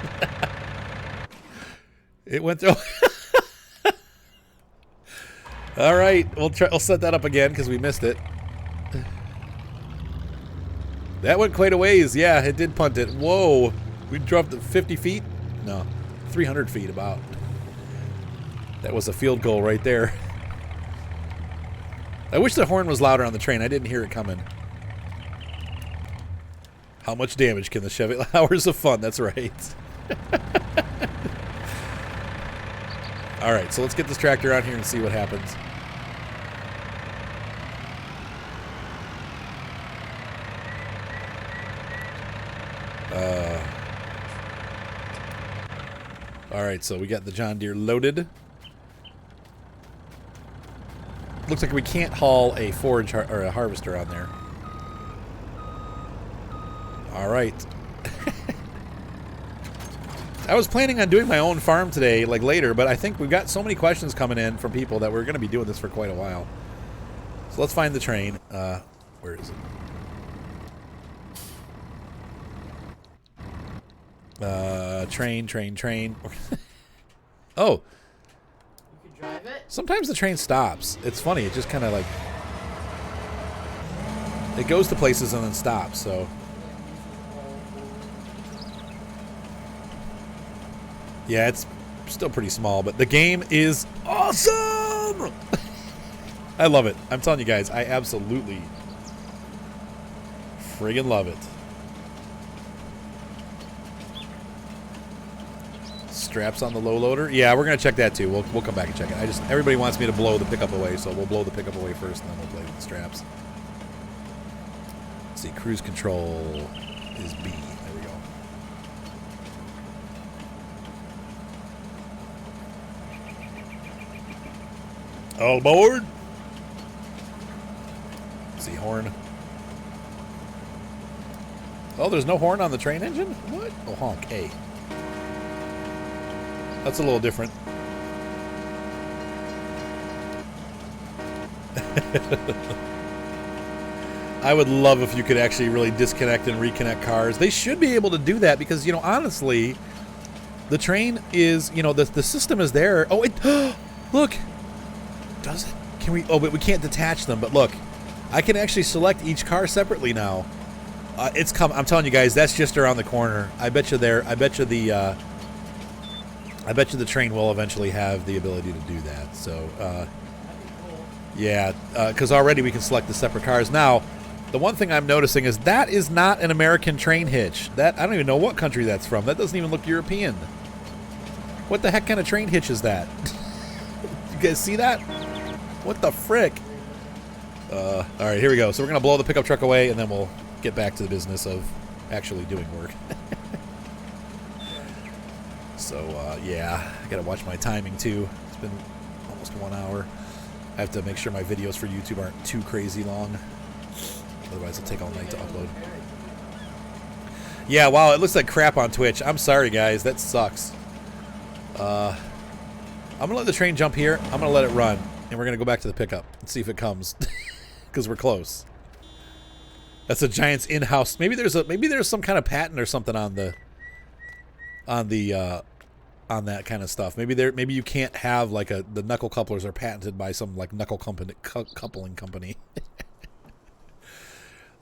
It went through. All right, we'll set that up again because we missed it. That went quite a ways. Yeah, it did punt it. Whoa, we dropped 50 feet? No, 300 feet about. That was a field goal right there. I wish the horn was louder on the train. I didn't hear it coming. How much damage can the Chevy? Hours of fun, that's right. All right, so let's get this tractor out here and see what happens. All right, so we got the John Deere loaded. looks like we can't haul a forage or a harvester on there. All right. I was planning on doing my own farm today, like later, but I think we've got so many questions coming in from people that we're going to be doing this for quite a while. So let's find the train. Where is it? Train. Oh. You can drive it? Sometimes the train stops. It's funny. It just kind of like... It goes to places and then stops, so... Yeah, it's still pretty small, but the game is awesome! I love it. I'm telling you guys, I absolutely friggin' love it. Straps on the low loader. Yeah, we're gonna check that too. We'll come back and check it. Everybody wants me to blow the pickup away, so we'll blow the pickup away first, and then we'll play with the straps. Let's see, cruise control is B. There we go. All aboard. Let's see, horn. Oh, there's no horn on the train engine? What? Oh, honk. A. That's a little different. I would love if you could actually really disconnect and reconnect cars. They should be able to do that because, you know, honestly, the train is, you know, the system is there. Oh, it, look. Does it? Can we? Oh, but we can't detach them. But look, I can actually select each car separately now. It's come. I'm telling you guys, that's just around the corner. I bet you there. I bet you the train will eventually have the ability to do that. So, yeah, because already we can select the separate cars. Now, the one thing I'm noticing is that is not an American train hitch. That I don't even know what country that's from. That doesn't even look European. What the heck kind of train hitch is that? You guys see that? What the frick? All right, here we go. So we're going to blow the pickup truck away, and then we'll get back to the business of actually doing work. So, yeah, I got to watch my timing, too. It's been almost 1 hour. I have to make sure my videos for YouTube aren't too crazy long. Otherwise, it'll take all night to upload. Yeah, wow, it looks like crap on Twitch. I'm sorry, guys. That sucks. I'm going to let the train jump here. I'm going to let it run. And we're going to go back to the pickup and see if it comes. Because we're close. That's a Giant's in-house. Maybe there's some kind of patent or something on that kind of stuff. Maybe you can't have like the knuckle couplers are patented by some like knuckle coupling company.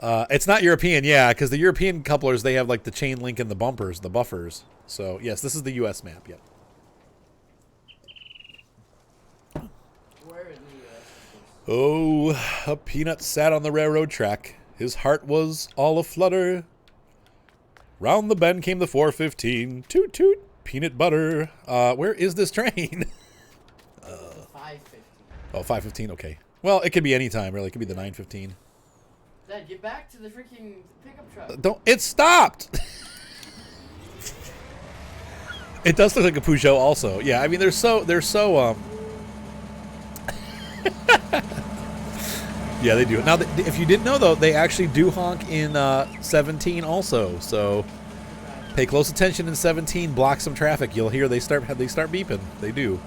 It's not European, yeah, because the European couplers, they have like the chain link and the bumpers, the buffers. So yes, this is the U.S. map. Yep. Oh, a peanut sat on the railroad track. His heart was all aflutter. Round the bend came the 415. Toot toot, peanut butter. Where is this train? 5:15. Oh, 5:15. Okay. Well, it could be any time, really. It could be the 9:15. Dad, get back to the freaking pickup truck. Don't. It stopped. It does look like a Peugeot, also. Yeah, I mean, they're so. Yeah, they do. Now, if you didn't know, though, they actually do honk in 17 also. So pay close attention in 17. Block some traffic. You'll hear they start beeping. They do.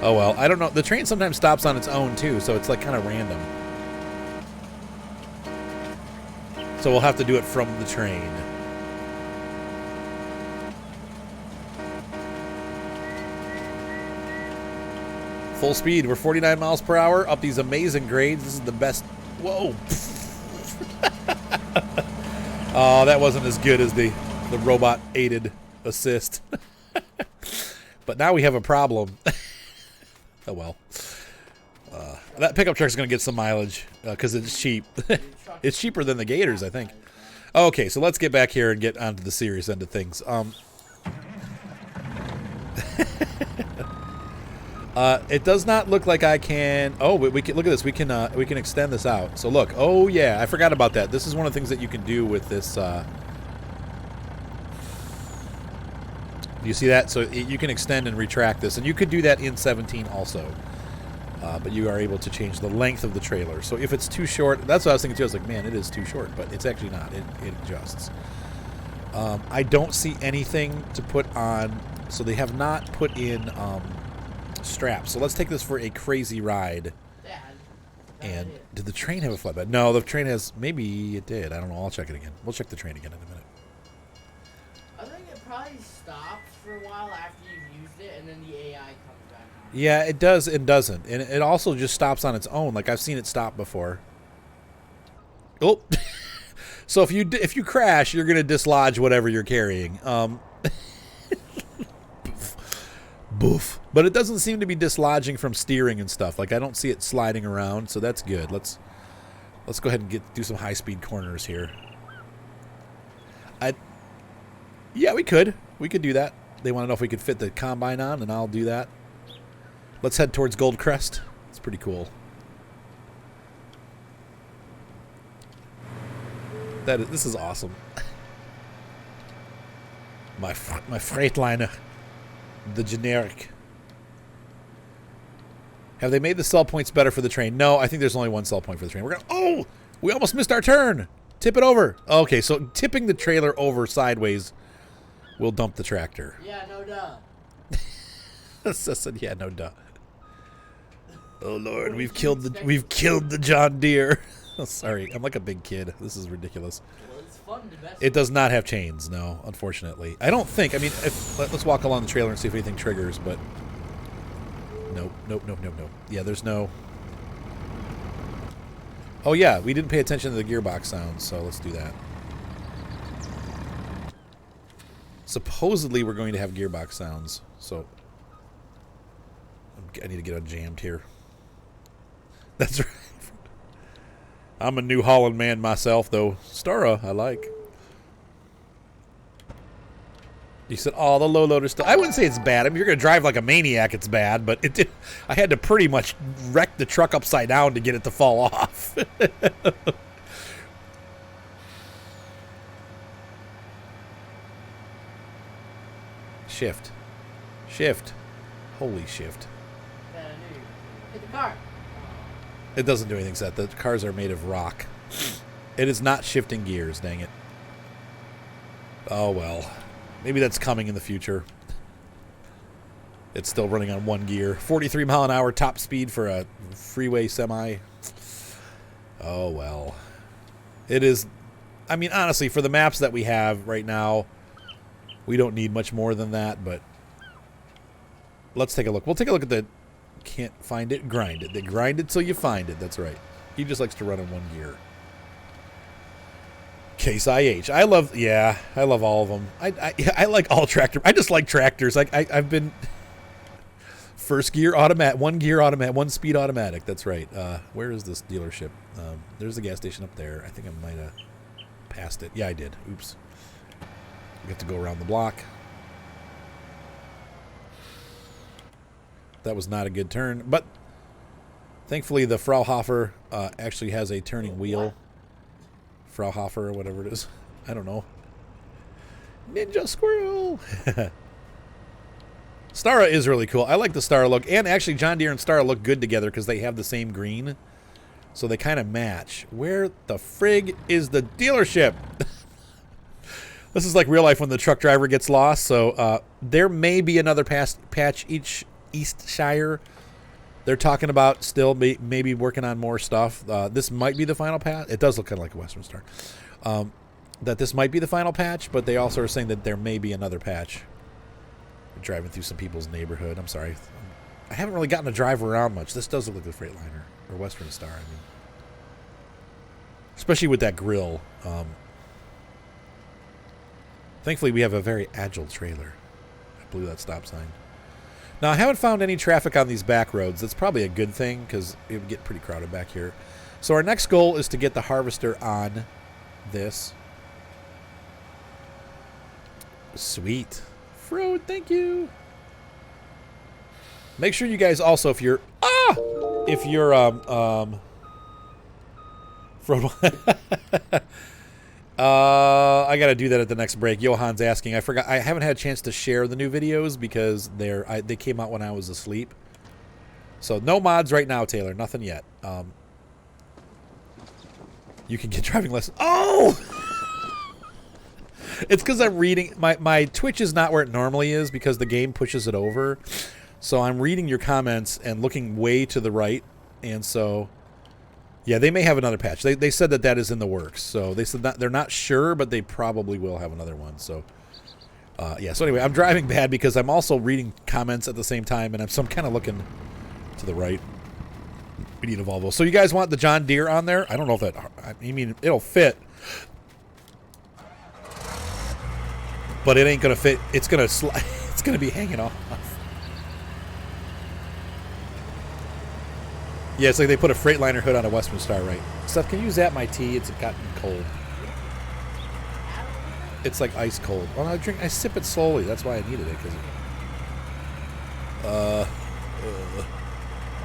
Oh, well. I don't know. The train sometimes stops on its own, too. So it's like kind of random. So we'll have to do it from the train. Full speed. We're 49 miles per hour up these amazing grades. This is the best. Whoa. Oh, that wasn't as good as the robot aided assist. But now we have a problem. Oh, well. That pickup truck's going to get some mileage because it's cheap. It's cheaper than the Gators, I think. Okay, so let's get back here and get onto the serious end of things. It does not look like I can. Oh, we can look at this. We can extend this out. So look. Oh yeah, I forgot about that. This is one of the things that you can do with this You see that? So you can extend and retract this, and you could do that in 17 also. But you are able to change the length of the trailer. So if it's too short, that's what I was thinking too. I was like, man, it is too short, but it's actually not. It adjusts. I don't see anything to put on. So they have not put in straps. So let's take this for a crazy ride. And did the train have a flatbed? No, the train has. Maybe it did. I don't know. I'll check it again. We'll check the train again in a minute. I think it probably stops for a while after you've used it, and then the AI comes back on. Yeah, it does and doesn't. And it also just stops on its own. Like, I've seen it stop before. Oh. So if you crash, you're going to dislodge whatever you're carrying. Boof. But it doesn't seem to be dislodging from steering and stuff. Like, I don't see it sliding around, so that's good. Let's go ahead and do some high-speed corners here. Yeah, we could. We could do that. They want to know if we could fit the combine on, and I'll do that. Let's head towards Goldcrest. It's pretty cool. This is awesome. My Freightliner. The generic. Have they made the sell points better for the train? No, I think there's only one sell point for the train. We're gonna. Oh, we almost missed our turn. Tip it over. Okay, so tipping the trailer over sideways will dump the tractor. Yeah, no duh. I said, yeah, no duh. Oh Lord, we've killed the John Deere. Oh, sorry, I'm like a big kid. This is ridiculous. Well, it's fun to mess It does not have chains, no, unfortunately. I don't think. I mean, let's walk along the trailer and see if anything triggers, but nope. Yeah, there's no. Oh yeah, we didn't pay attention to the gearbox sounds, so let's do that. Supposedly we're going to have gearbox sounds, so I need to get unjammed here. That's right. I'm a New Holland man myself, though. Stara, I like. You said, oh, the low loader stuff. I wouldn't say it's bad. I mean, you're going to drive like a maniac, it's bad. But it did. I had to pretty much wreck the truck upside down to get it to fall off. Shift. Shift. Holy shift. Hit the car. It doesn't do anything except the cars are made of rock. It is not shifting gears, dang it. Oh, well. Maybe that's coming in the future. It's still running on one gear. 43 mile an hour top speed for a freeway semi. Oh, well. It is... I mean, honestly, for the maps that we have right now, we don't need much more than that, but... Let's take a look. We'll take a look at the... Can't find it, grind it. They grind it till you find it. That's right. He just likes to run in one gear. Case IH. I love all of them. I like all tractors. I just like tractors. I've been first gear automatic, one gear automatic, one speed automatic. That's right. Where is this dealership? There's the gas station up there. I think I might have passed it. Yeah, I did. Oops. We have to go around the block. That was not a good turn, but thankfully the Fraunhofer actually has a turning wheel. Fraunhofer or whatever it is. I don't know. Ninja squirrel. Stara is really cool. I like the Stara look, and actually John Deere and Stara look good together because they have the same green, so they kind of match. Where the frig is the dealership? This is like real life when the truck driver gets lost. So there may be another patch East Shire. They're talking about still maybe working on more stuff. This might be the final patch. It does look kind of like a Western Star. That this might be the final patch, but they also are saying that there may be another patch. We're driving through some people's neighborhood. I'm sorry. I haven't really gotten to drive around much. This does look like the Freightliner or Western Star. I mean, especially with that grill. Thankfully, we have a very agile trailer. I blew that stop sign. Now, I haven't found any traffic on these back roads. That's probably a good thing because it would get pretty crowded back here. So our next goal is to get the harvester on this. Sweet. Fruit, thank you. Make sure you guys also, if you're I got to do that at the next break. Johan's asking. I forgot. I haven't had a chance to share the new videos because they came out when I was asleep. So no mods right now, Taylor. Nothing yet. You can get driving lessons. Oh! It's because I'm reading. My Twitch is not where it normally is because the game pushes it over. So I'm reading your comments and looking way to the right. And so, yeah, they may have another patch. They said that is in the works. So they said they're not sure, but they probably will have another one. So, yeah. So anyway, I'm driving bad because I'm also reading comments at the same time. And so I'm kind of looking to the right. We need a Volvo. So you guys want the John Deere on there? I don't know if that... I mean, it'll fit. But it ain't going to fit. It's going to slide. It's going to be hanging off. Yeah, it's like they put a Freightliner hood on a Western Star, right? Seth, can you zap my tea? It's gotten cold. It's like ice cold. Well, I sip it slowly. That's why I needed it. Cause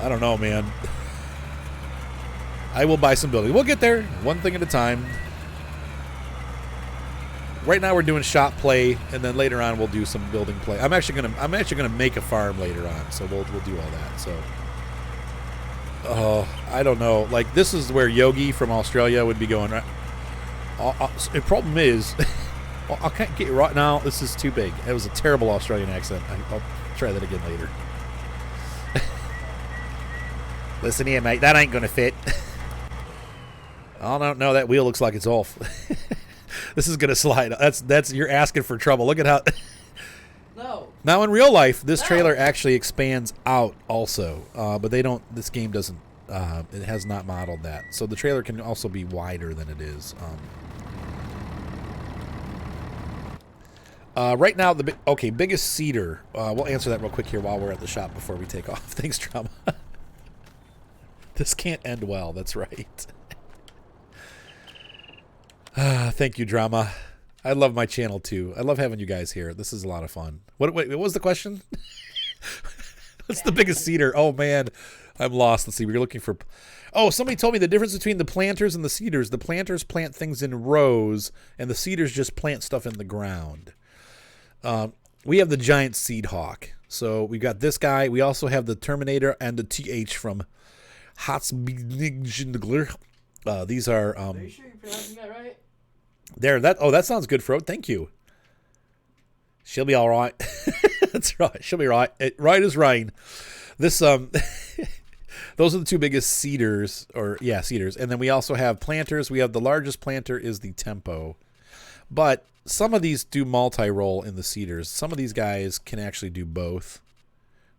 I don't know, man. I will buy some building. We'll get there, one thing at a time. Right now we're doing shop play, and then later on we'll do some building play. I'm actually gonna make a farm later on, so we'll do all that. So, I don't know. Like, this is where Yogi from Australia would be going. Right? The problem is, I can't get it right now. This is too big. It was a terrible Australian accent. I'll try that again later. Listen here, mate. That ain't gonna fit. Oh no, that wheel looks like it's off. This is gonna slide. That's you're asking for trouble. Look at how. No. Now in real life, this trailer actually expands out also, but they don't. This game doesn't. It has not modeled that, so the trailer can also be wider than it is. Right now, biggest cedar. We'll answer that real quick here while we're at the shop before we take off. Thanks, Drama. This can't end well. That's right. Thank you, Drama. I love my channel too. I love having you guys here. This is a lot of fun. What was the question? What's the biggest cedar? Oh man, I'm lost. Let's see. We're looking for. Oh, somebody told me the difference between the planters and the cedars. The planters plant things in rows, and the cedars just plant stuff in the ground. We have the giant seed hawk. So we got this guy. We also have the Terminator and the TH from Hatzbigniggler. These are. Are you sure you're pronouncing that right? That sounds good, Fro. Thank you. She'll be all right. That's right. She'll be right. Right as rain. This those are the two biggest cedars, cedars, and then we also have planters. We have the largest planter is the Tempo, but some of these do multi-roll in the cedars. Some of these guys can actually do both.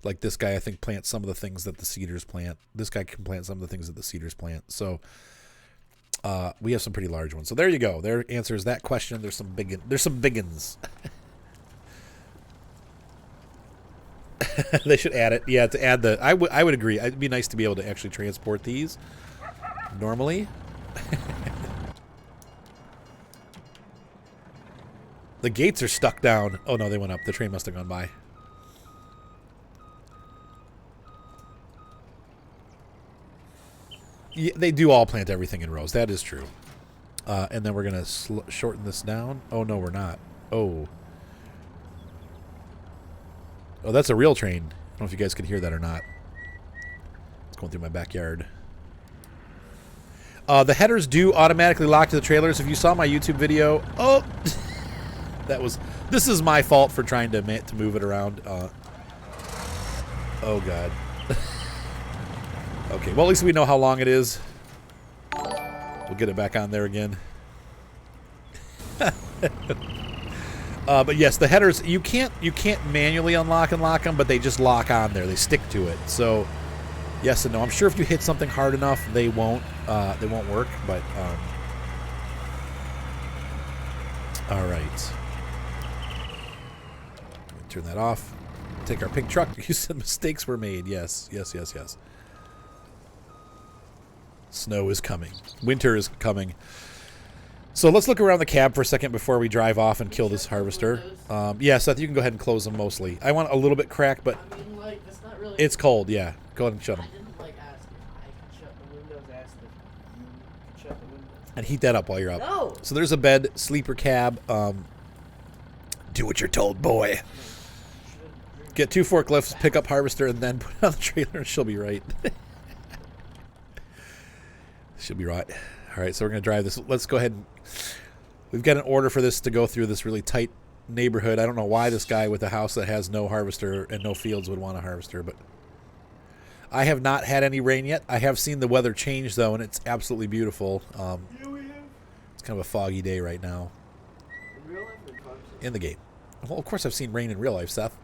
Like this guy, I think, plants some of the things that the cedars plant. This guy can plant some of the things that the cedars plant. So. We have some pretty large ones. So there you go. There answers that question. There's some big uns. They should add it. Yeah, to add the... I would agree. It'd be nice to be able to actually transport these normally. The gates are stuck down. Oh, no, they went up. The train must have gone by. Yeah, they do all plant everything in rows. That is true. And then we're going to shorten this down. Oh, no, we're not. Oh. Oh, that's a real train. I don't know if you guys can hear that or not. It's going through my backyard. The headers do automatically lock to the trailers. If you saw my YouTube video... Oh! This is my fault for trying to move it around. Oh, God. Okay, well, at least we know how long it is. We'll get it back on there again. But yes, the headers, you can't manually unlock and lock them, but they just lock on there. They stick to it. So, yes and no. I'm sure if you hit something hard enough, they won't work, but all right. Turn that off. Take our pink truck. You said mistakes were made. Yes. Snow is coming. Winter is coming. So let's look around the cab for a second before we drive off and kill this harvester. Yeah, Seth, you can go ahead and close them mostly. I want a little bit cracked, but I mean, like, that's not really... It's cold, yeah. Go ahead and shut them. I didn't, like, ask if I could shut the windows. I asked if you could shut the windows. And heat that up while you're up. No. So there's a bed, sleeper cab. Do what you're told, boy. Get 2 forklifts, pick up harvester, and then put it on the trailer, and she'll be right. She'll be right. All right, so we're going to drive this. Let's go ahead and... We've got an order for this to go through this really tight neighborhood. I don't know why this guy with a house that has no harvester and no fields would want a harvester, but... I have not had any rain yet. I have seen the weather change, though, and it's absolutely beautiful. It's kind of a foggy day right now. In real life or cartoon? In the game. Well, of course I've seen rain in real life, Seth.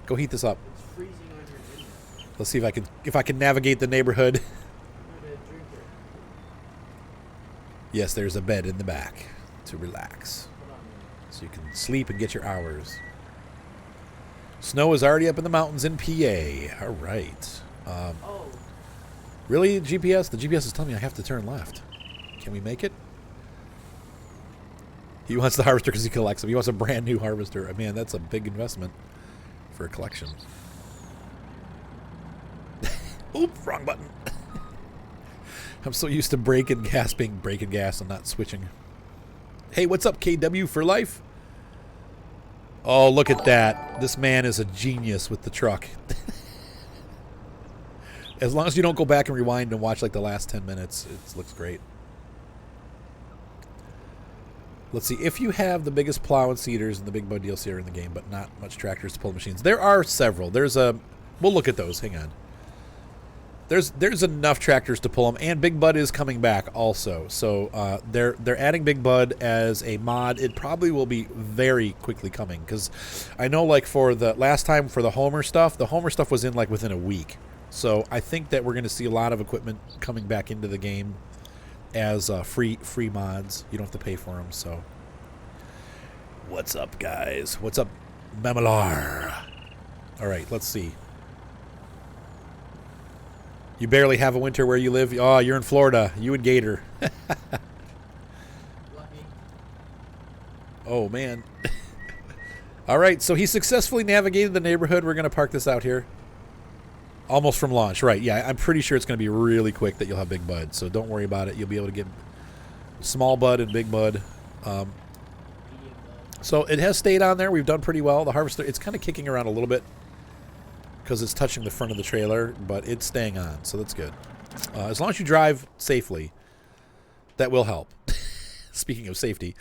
Go heat this up. It's freezing on your window. Let's see if I can navigate the neighborhood. I'm gonna drink it. Yes, there's a bed in the back to relax. Hold on. So you can sleep and get your hours. Snow is already up in the mountains in PA. All right. Oh. Really, GPS? The GPS is telling me I have to turn left. Can we make it? He wants the harvester because he collects them. He wants a brand new harvester. Man, that's a big investment for a collection. Oop, wrong button. I'm so used to braking gas and not switching. Hey, what's up, KW for life? Oh, look at that. This man is a genius with the truck. As long as you don't go back and rewind and watch like the last 10 minutes, it looks great. Let's see. If you have the biggest plow and seeders and the big bud DLC are in the game, but not much tractors to pull machines. There are several. We'll look at those. Hang on. There's enough tractors to pull them, and Big Bud is coming back also. So they're adding Big Bud as a mod. It probably will be very quickly coming, because I know like for the last time for the Homer stuff was in like within a week. So I think that we're going to see a lot of equipment coming back into the game as free mods. You don't have to pay for them. So what's up, guys? What's up, Mamalar? All right, let's see. You barely have a winter where you live. Oh, you're in Florida. You and Gator. Lucky. Oh, man. All right, so he successfully navigated the neighborhood. We're going to park this out here. Almost from launch. Right, yeah, I'm pretty sure it's going to be really quick that you'll have Big Bud. So don't worry about it. You'll be able to get small bud and Big Bud. So it has stayed on there. We've done pretty well. The harvester, it's kind of kicking around a little bit, because it's touching the front of the trailer, but it's staying on, so that's good. As long as you drive safely, that will help. Speaking of safety.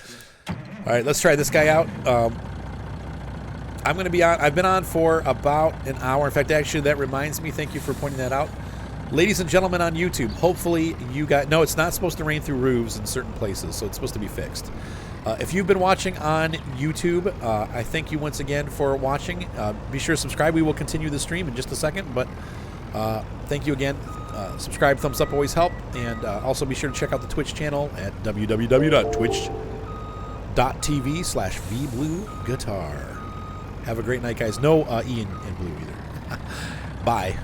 All right, let's try this guy out. I'm going to be on. I've been on for about an hour. In fact, actually, that reminds me. Thank you for pointing that out. Ladies and gentlemen on YouTube, hopefully you got... No, it's not supposed to rain through roofs in certain places, so it's supposed to be fixed. If you've been watching on YouTube, I thank you once again for watching. Be sure to subscribe. We will continue the stream in just a second, but thank you again. Subscribe, thumbs up always help. And also be sure to check out the Twitch channel at www.twitch.tv/vblueguitar. Have a great night, guys. No E in blue either. Bye.